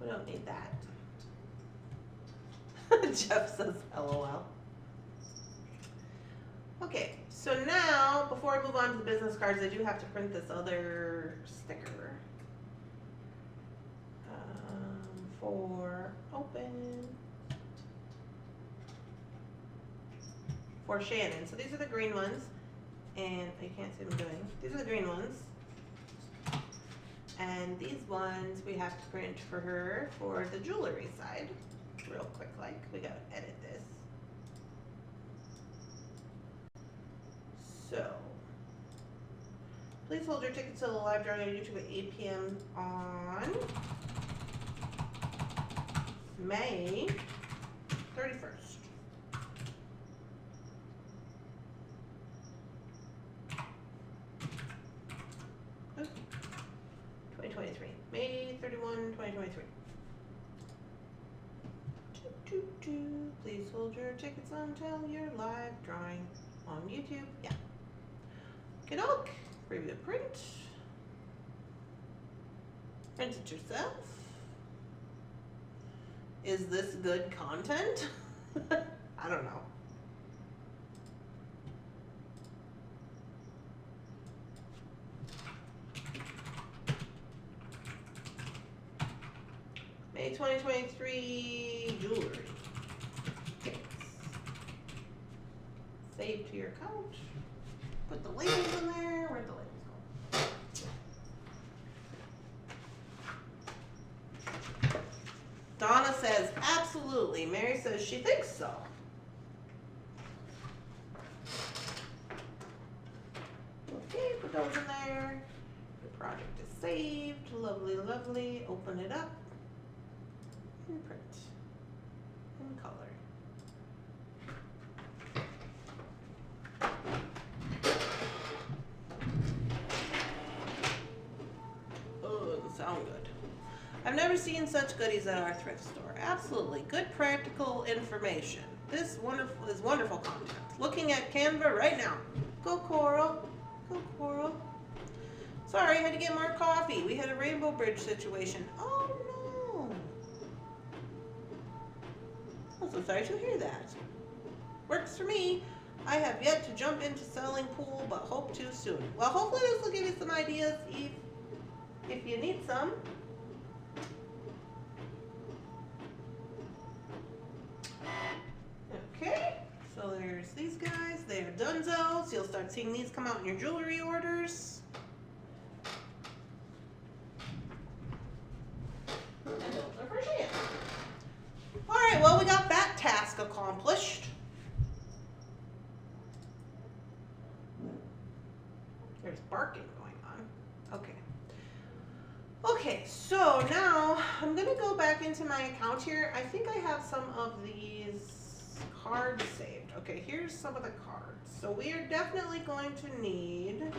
A: We don't need that. Jeff says LOL. Okay, so now, before I move on to the business cards, I do have to print this other sticker. For open. For Shannon. So these are the green ones. And you can't see them doing. These are the green ones. And these ones we have to print for her for the jewelry side. Real quick, like, we gotta edit this. So, please hold your tickets to the live drawing on YouTube at 8 p.m. on May 31st. 10/31/2023. Please hold your tickets until your live drawing on YouTube. Yeah. Kidok, preview print. Print it yourself. Is this good content? I don't know. May 2023 jewelry. Tickets. Save to your account. Put the labels in there. Where'd the labels go? Donna says, absolutely. Mary says she thinks so. Okay, put those in there. The project is saved. Lovely, lovely. Open it up. And print. And color. Oh, it doesn't sound good. I've never seen such goodies at our thrift store. Absolutely. Good practical information. This is wonderful content. Looking at Canva right now. Go Coral. Go Coral. Sorry, I had to get more coffee. We had a Rainbow Bridge situation. Oh no. I'm so sorry to hear that. Works for me. I have yet to jump into selling pool, but hope to soon. Well, hopefully this will give you some ideas if you need some. Okay, so there's these guys. They are Dunzos. You'll start seeing these come out in your jewelry orders. And those are for Shan. Alright, well, we got that task accomplished. There's barking going on. Okay. Okay, so now I'm going to go back into my account here. I think I have some of these cards saved. Okay, here's some of the cards. So we are definitely going to need...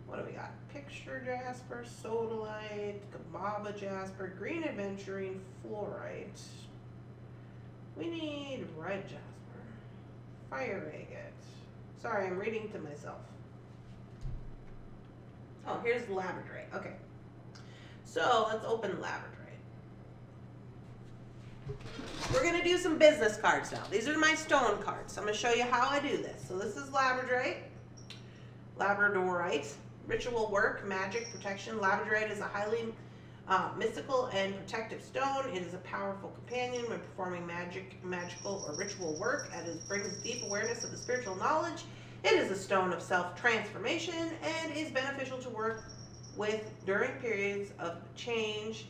A: What do we got? Picture Jasper, Sodalite, Kababa Jasper, Green Aventurine, Fluorite. We need Red Jasper. Fire Agate. Sorry, I'm reading to myself. Oh, here's Labradorite. Okay. So let's open Labradorite. We're going to do some business cards now. These are my stone cards. I'm going to show you how I do this. So this is Labradorite. Labradorite. Ritual work, magic, protection. Labradorite is a highly mystical and protective stone. It is a powerful companion when performing magical or ritual work. It brings deep awareness of the spiritual knowledge. It is a stone of self-transformation and is beneficial to work with during periods of change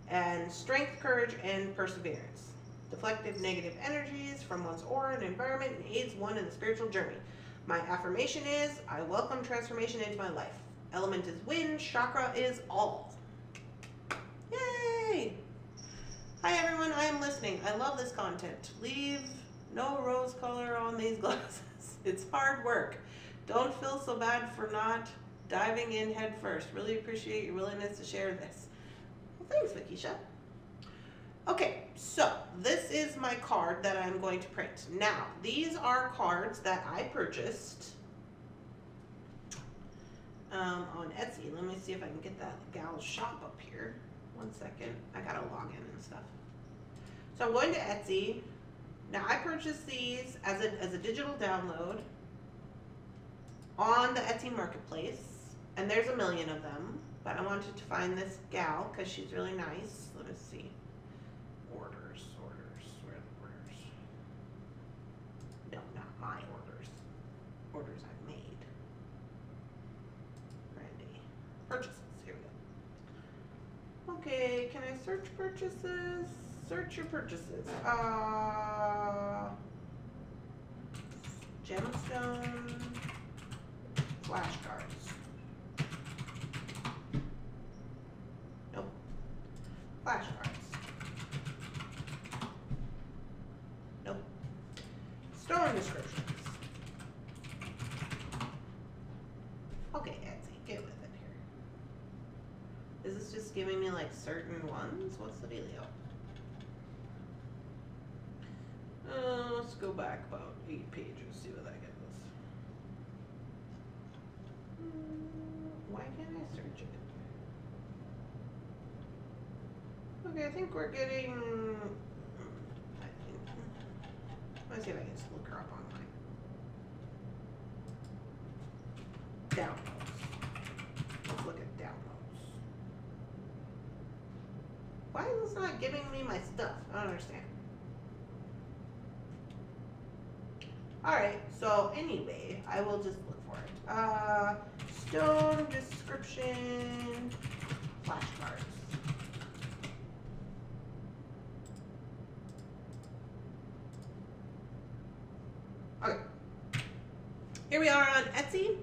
A: and strength, courage, and perseverance. Deflective negative energies from one's aura and environment and aids one in the spiritual journey. My affirmation is, I welcome transformation into my life. Element is wind, chakra is all. Yay! Hi everyone, I am listening. I love this content. Leave no rose color on these glasses. It's hard work. Don't feel so bad for not diving in head first. Really appreciate your willingness to share this. Well, thanks, Makisha. Okay, so this is my card that I'm going to print. Now, these are cards that I purchased on Etsy. Let me see if I can get that gal's shop up here. 1 second. I gotta log in and stuff. So I'm going to Etsy. Now I purchased these as a digital download on the Etsy marketplace, and there's a million of them. But I wanted to find this gal because she's really nice. Let me see. Orders. Where are the orders? No, not my orders. Orders I've made. Randy. Purchases. Here we go. Okay, can I search purchases? Search your purchases. Gemstone. Flashcards. Nope. Flashcards. Nope. Stone descriptions. Okay, Etsy, just giving me like certain ones? What's the dealio? Let's go back about 8 pages, see what that gets us. Why can't I search it? Okay, I think we're getting. Let's see if I can just look her up online. Downloads. Let's look at downloads. Why is this not giving me my stuff? I don't understand. Alright, so anyway, I will just look for it. Stone description flashcards. Okay. Here we are on Etsy.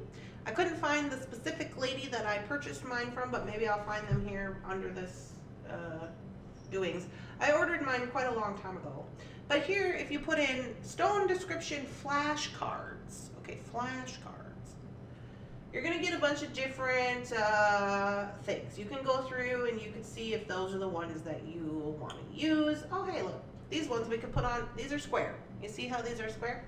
A: I couldn't find the specific lady that I purchased mine from, but maybe I'll find them here under this doings. I ordered mine quite a long time ago. But here, if you put in stone description flashcards, okay, flashcards, you're going to get a bunch of different things. You can go through and you can see if those are the ones that you want to use. Oh, hey, look, these ones we can put on, these are square. You see how these are square?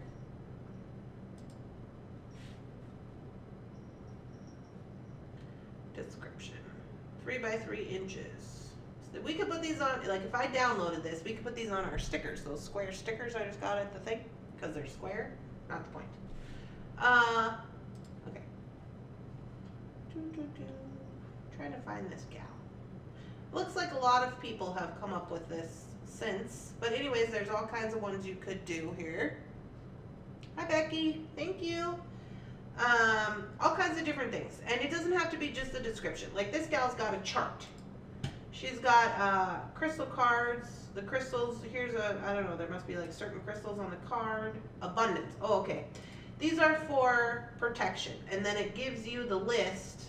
A: Description, 3 by 3 inches. So we could put these on, like if I downloaded this, we could put these on our stickers, those square stickers I just got at the thing, because they're square, not the point. Okay. Trying to find this gal. Looks like a lot of people have come up with this since, but anyways, there's all kinds of ones you could do here. Hi Becky, thank you. All kinds of different things, and it doesn't have to be just a description. Like this gal's got a chart. She's got crystal cards. The crystals, here's I don't know, there must be like certain crystals on the card. Abundance. Oh, okay. These are for protection, and then it gives you the list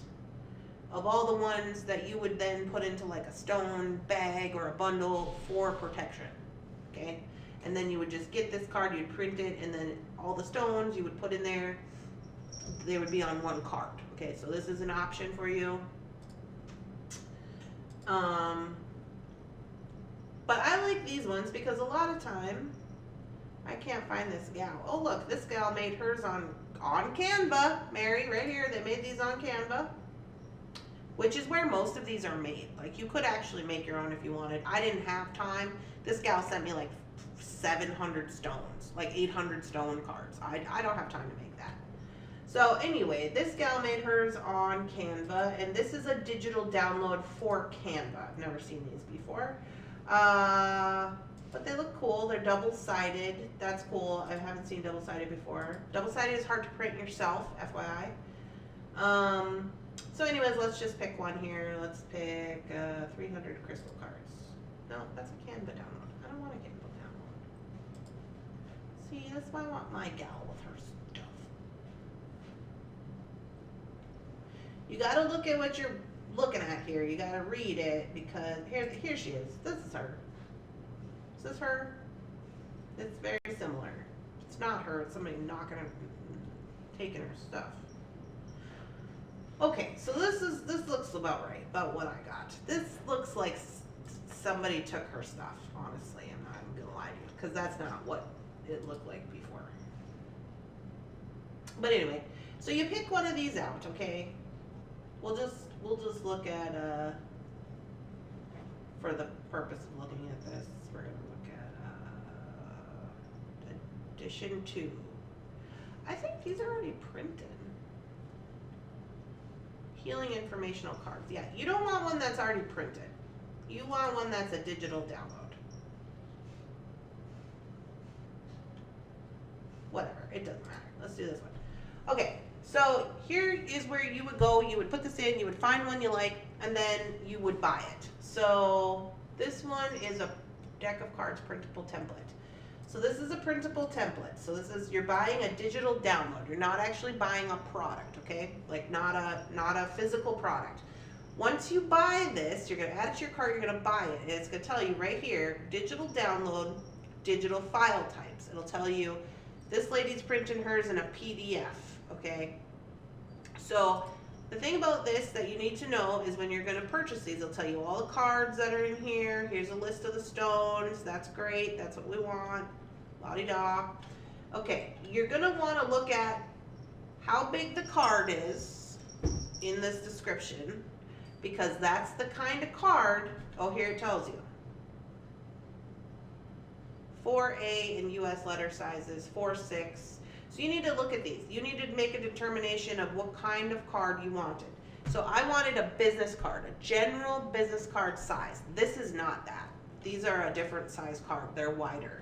A: of all the ones that you would then put into like a stone bag or a bundle for protection. Okay, and then you would just get this card, you'd print it, and then all the stones you would put in there. They would be on one card. Okay, so this is an option for you. But I like these ones because a lot of time I can't find this gal. Oh look, this gal made hers on Canva. Mary, right here, they made these on Canva, which is where most of these are made. Like you could actually make your own if you wanted. I didn't have time. This gal sent me like 700 stones, like 800 stone cards. I don't have time to make that. So anyway, this gal made hers on Canva, and this is a digital download for Canva. I've never seen these before. But they look cool. They're double-sided. That's cool. I haven't seen double-sided before. Double-sided is hard to print yourself, FYI. So anyways, let's just pick one here. Let's pick 300 crystal cards. No, that's a Canva download. I don't want a Canva download. See, that's why I want my gal with her stuff. You gotta look at what you're looking at here. You gotta read it because here she is. This is her. Is this her? It's very similar. It's not her. It's somebody knocking her, taking her stuff. Okay, so this looks about right, about what I got. This looks like somebody took her stuff, honestly, and I'm gonna lie to you, because that's not what it looked like before. But anyway, so you pick one of these out, okay? We'll just look at for the purpose of looking at this, we're gonna look at edition 2. I think these are already printed. Healing informational cards. Yeah, you don't want one that's already printed. You want one that's a digital download. Whatever, it doesn't matter. Let's do this one. Okay, so here is where you would go. You would put this in, you would find one you like, and then you would buy it. So this one is a deck of cards printable template. So this is a printable template. So this is, you're buying a digital download. You're not actually buying a product, okay? Like not a physical product. Once you buy this, you're gonna add it to your cart, you're gonna buy it, and it's gonna tell you right here, digital download, digital file types. It'll tell you, this lady's printing hers in a PDF, okay? So The thing about this that you need to know is when you're going to purchase these, it'll tell you all the cards that are in here. Here's a list of the stones. That's great. That's what we want. La-di-da. Okay, you're going to want to look at how big the card is in this description, because that's the kind of card. Oh, here it tells you. 4A in US letter sizes, 4/6. So you need to look at these. You need to make a determination of what kind of card you wanted. So I wanted a business card, a general business card size. This is not that. These are a different size card. They're wider.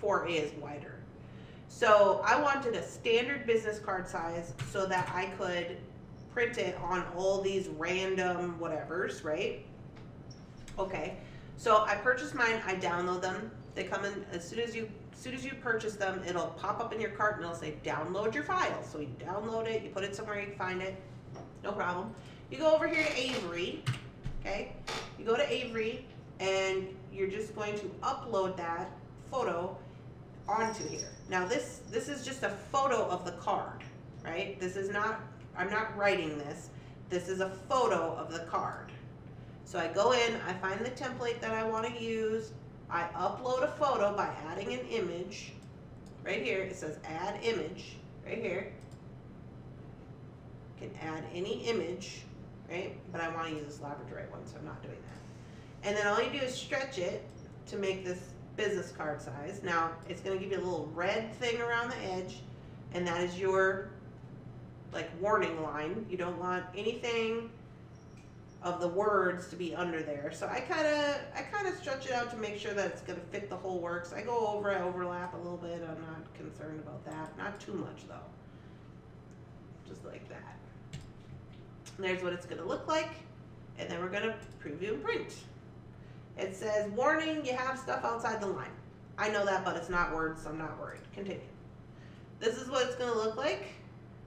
A: 4A is wider. So I wanted a standard business card size so that I could print it on all these random whatevers, right? Okay. So I purchased mine. I download them. They come in as soon as you purchase them. It'll pop up in your cart and it'll say download your file. So you download it, you put it somewhere you can find it, no problem. You go over here to Avery, okay? You go to Avery and you're just going to upload that photo onto here. Now this is just a photo of the card, right? This is not, I'm not writing this. This is a photo of the card. So I go in, I find the template that I want to use. I upload a photo by adding an image. Right here, it says add image. Right here. You can add any image, right? But I want to use this Labradorite one, so I'm not doing that. And then all you do is stretch it to make this business card size. Now, it's going to give you a little red thing around the edge, and that is your, like, warning line. You don't want anything of the words to be under there. So I kind of stretch it out to make sure that it's going to fit the whole works. I go over, I overlap a little bit. I'm not concerned about that. Not too much though. Just like that. And there's what it's going to look like. And then we're going to preview and print. It says, warning, you have stuff outside the line. I know that, but it's not words, so I'm not worried. Continue. This is what it's going to look like.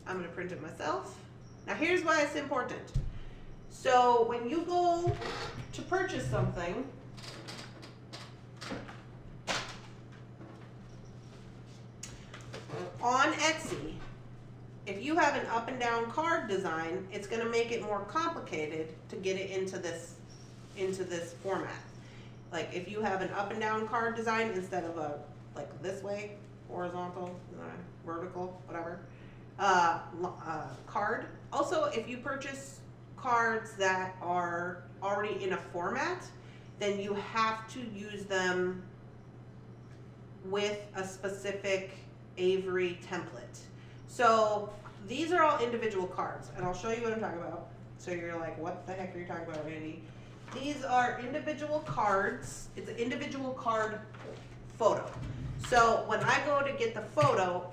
A: I'm going to print it myself. Now here's why it's important. So when you go to purchase something, on Etsy, if you have an up and down card design, it's going to make it more complicated to get it into this format. Like if you have an up and down card design instead of a, like this way, horizontal, vertical, whatever, card. Also, if you purchase cards that are already in a format, then you have to use them with a specific Avery template. So these are all individual cards, and I'll show you what I'm talking about. So you're like, what the heck are you talking about, Randy? These are individual cards. It's an individual card photo. So when I go to get the photo,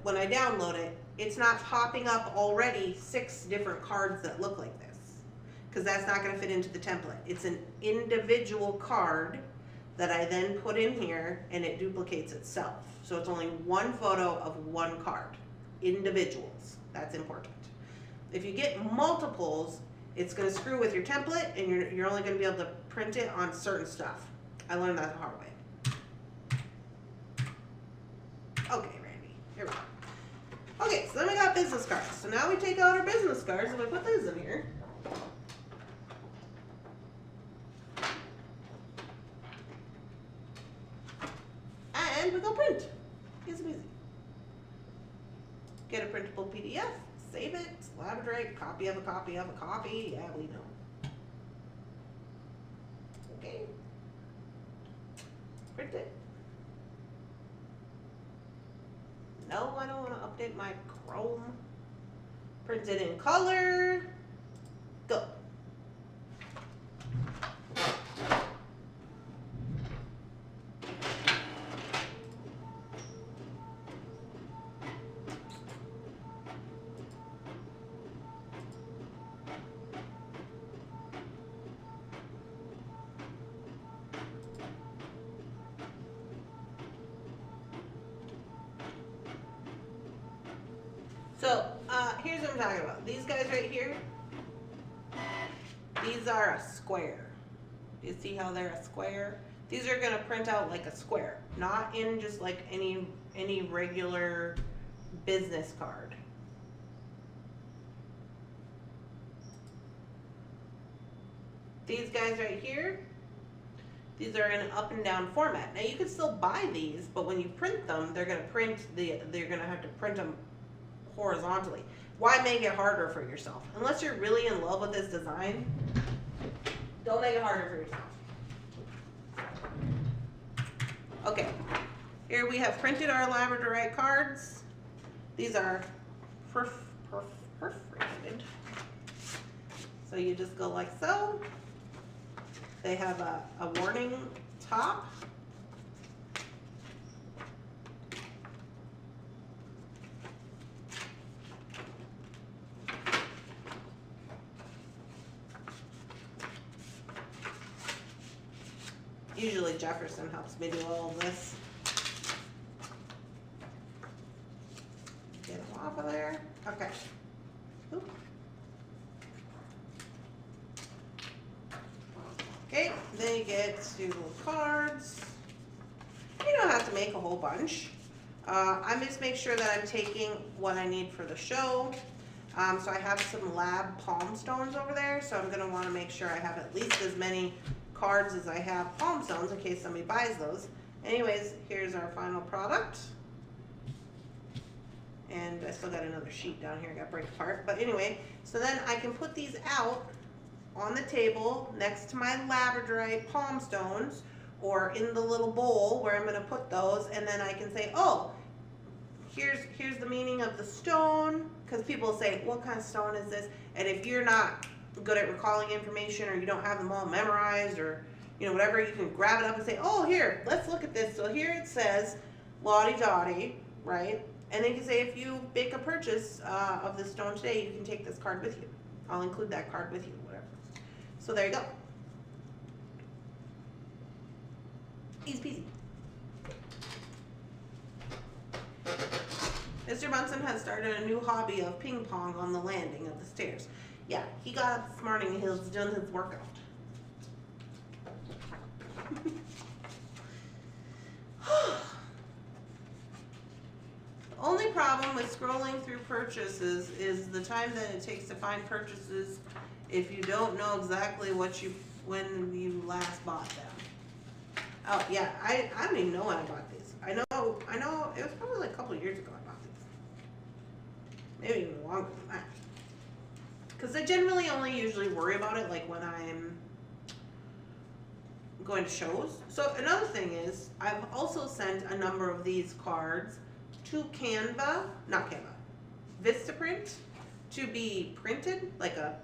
A: when I download it, it's not popping up already 6 different cards that look like this, because that's not going to fit into the template. It's an individual card that I then put in here, and it duplicates itself. So it's only one photo of one card. Individuals. That's important. If you get multiples, it's going to screw with your template, and you're only going to be able to print it on certain stuff. I learned that the hard way. Okay, Randy. Here we go. Okay, so then we got business cards. So now we take out our business cards and we put these in here. And we go print. Easy peasy. Get a printable PDF, save it, Labradorite, copy of a copy of a copy. Yeah, we know. Okay. Print it. No, I don't want to update my Chrome. Print it in color. Go. So, here's what I'm talking about. These guys right here, these are a square. Do you see how they're a square? These are gonna print out like a square, not in just like any regular business card. These guys right here, these are in an up and down format. Now you can still buy these, but when you print them, they're gonna have to print them horizontally. Why make it harder for yourself? Unless you're really in love with this design, don't make it harder for yourself. Okay, here we have printed our Labradorite cards. These are perforated. So you just go like so. They have a warning top. Usually Jefferson helps me do all of this. Get them off of there. Okay. Oop. Okay, then you get two little cards. You don't have to make a whole bunch. I just make sure that I'm taking what I need for the show. So I have some lab palm stones over there, so I'm gonna wanna make sure I have at least as many cards as I have palm stones in case somebody buys those. Anyways, here's our final product. And I still got another sheet down here I gotta break apart. But anyway, so then I can put these out on the table next to my Labradorite palm stones or in the little bowl where I'm gonna put those, and then I can say, oh, here's the meaning of the stone, because people say, what kind of stone is this? And if you're not good at recalling information or you don't have them all memorized or whatever, you can grab it up and say, oh, here, let's look at this. So here it says Lottie Dottie, right? And then you can say, if you make a purchase of this stone today, you can take this card with you. I'll include that card with you, whatever. So there you go. Easy peasy. Mr. Bunsen has started a new hobby of ping pong on the landing of the stairs. Yeah, he got up this morning and he's done his workout. The only problem with scrolling through purchases is the time that it takes to find purchases if you don't know exactly when you last bought them. Oh yeah, I don't even know when I bought these. I know it was probably like a couple of years ago I bought these. Maybe even longer than that. Because I generally only usually worry about it like when I'm going to shows. So another thing is, I've also sent a number of these cards to Vistaprint, to be printed, like a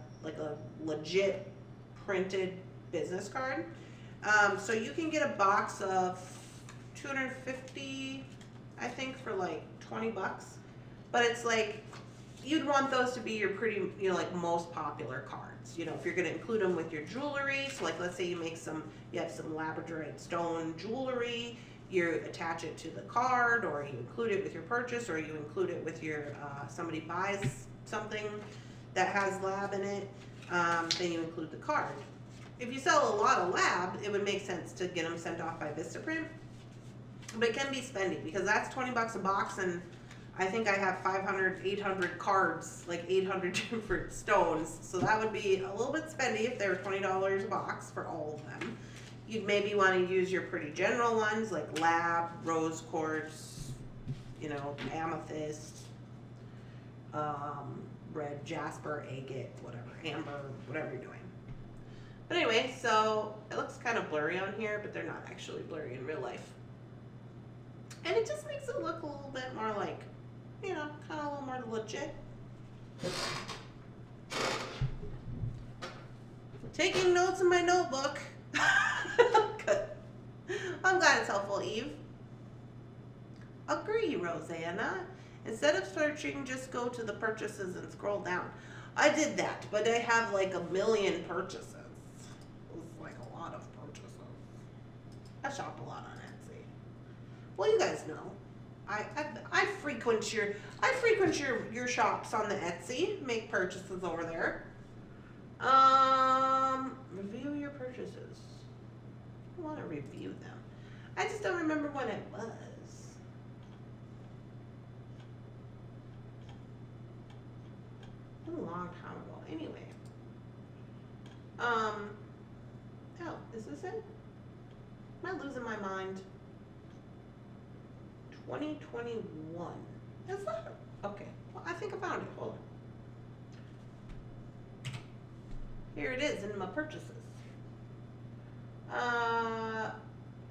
A: legit printed business card. So you can get a box of 250, I think, for like 20 bucks. But it's like, you'd want those to be your pretty, like most popular cards. If you're gonna include them with your jewelry, so like let's say you have some Labradorite stone jewelry, you attach it to the card, or you include it with your purchase, or you include it with your, somebody buys something that has lab in it, then you include the card. If you sell a lot of lab, it would make sense to get them sent off by Vistaprint, but it can be spendy because that's 20 bucks a box, and I think I have 500, 800 cards, like 800 different stones, so that would be a little bit spendy if they were $20 a box for all of them. You'd maybe want to use your pretty general ones like lab, rose quartz, amethyst, red jasper, agate, whatever, amber, whatever you're doing. But anyway, so it looks kind of blurry on here, but they're not actually blurry in real life. And it just makes it look a little bit more like, kind of a little more legit. Taking notes in my notebook. Good. I'm glad it's helpful, Eve. Agree, Rosanna. Instead of searching, just go to the purchases and scroll down. I did that, but I have like a million purchases. It was like a lot of purchases. I shop a lot on Etsy. Well, you guys know. I frequent your shops on the Etsy. Make purchases over there. Review your purchases. I want to review them. I just don't remember when it was. A long time ago. Anyway. Oh, is this it? Am I losing my mind? 2021. Is that? Okay. Well, I think I found it. Hold on. Here it is in my purchases.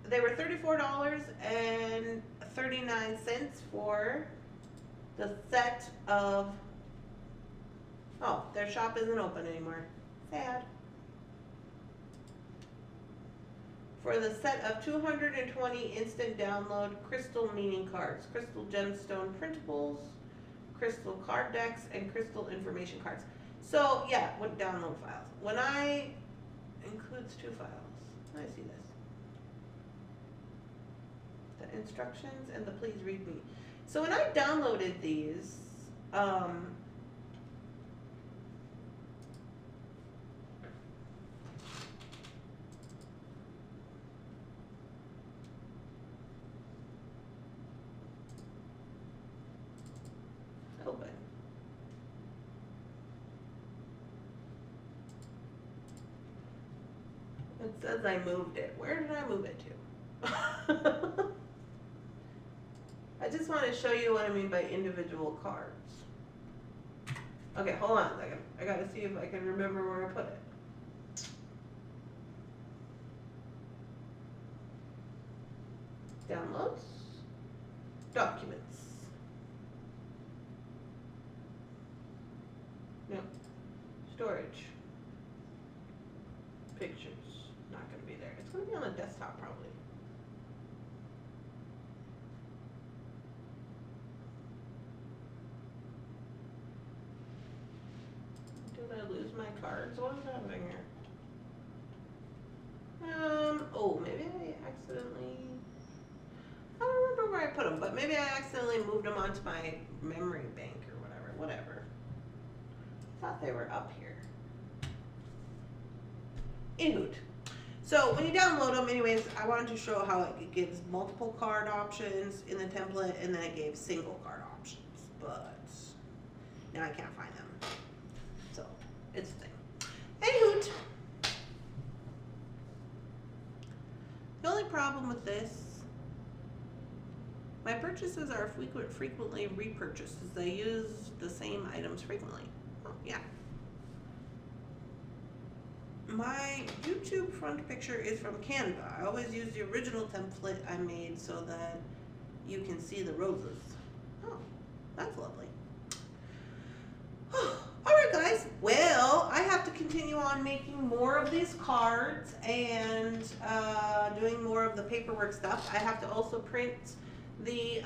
A: They were $34.39 for the set of. Oh, their shop isn't open anymore. Sad. For the set of 220 instant download crystal meaning cards, crystal gemstone printables, crystal card decks, and crystal information cards. So yeah, what download files? When I includes 2 files. I see this. The instructions and the please read me. So when I downloaded these, open. It says I moved it. Where did I move it to? I just want to show you what I mean by individual cards. Okay, hold on a second. I gotta see if I can remember where I put it. Downloads. Documents. No. Storage. Pictures. Not gonna be there. It's gonna be on the desktop probably. Did I lose my cards? What is happening here? Oh, maybe I accidentally. I don't remember where I put them, but maybe I accidentally moved them onto my memory bank or whatever. I thought they were up here. Anywho. So when you download them, anyways, I wanted to show how it gives multiple card options in the template, and then it gave single card options, but now I can't find them. So it's a thing. Anywho. The only problem with this, my purchases are frequently repurchases. I use the same items frequently. Oh, yeah. My YouTube front picture is from Canva. I always use the original template I made so that you can see the roses. Oh, that's lovely. Alright guys, well, I have to continue on making more of these cards and doing more of the paperwork stuff. I have to also print the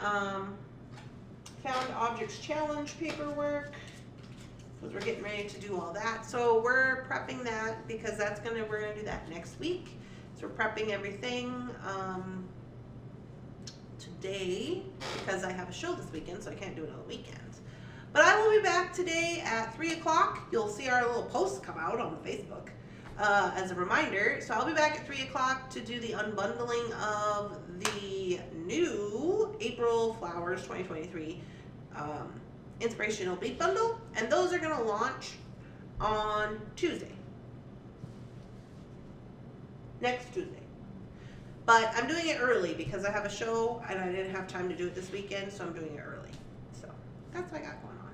A: Found Objects Challenge paperwork, because we're getting ready to do all that. So we're prepping that because we're gonna do that next week. So we're prepping everything today because I have a show this weekend, so I can't do it on the weekend. But I will be back today at 3 o'clock. You'll see our little posts come out on Facebook as a reminder. So I'll be back at 3 o'clock to do the unbundling of the new April Flowers 2023 Inspirational Bead Bundle. And those are going to launch on Tuesday. Next Tuesday. But I'm doing it early because I have a show and I didn't have time to do it this weekend, so I'm doing it early. So that's what I got going on.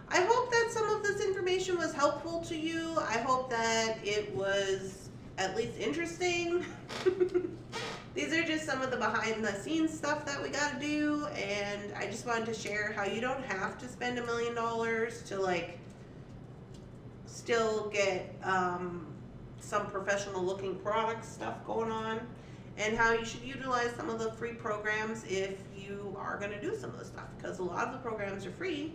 A: I hope that some of this information was helpful to you. I hope that it was at least interesting. These are just some of the behind the scenes stuff that we got to do, and I just wanted to share how you don't have to spend $1 million to like still get some professional looking product stuff going on, and how you should utilize some of the free programs if you are going to do some of the stuff, because a lot of the programs are free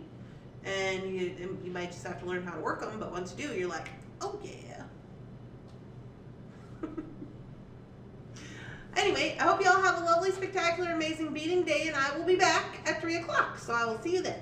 A: and you might just have to learn how to work them, but once you do, you're like, oh yeah. Anyway, I hope you all have a lovely, spectacular, amazing beading day, and I will be back at 3 o'clock, so I will see you then.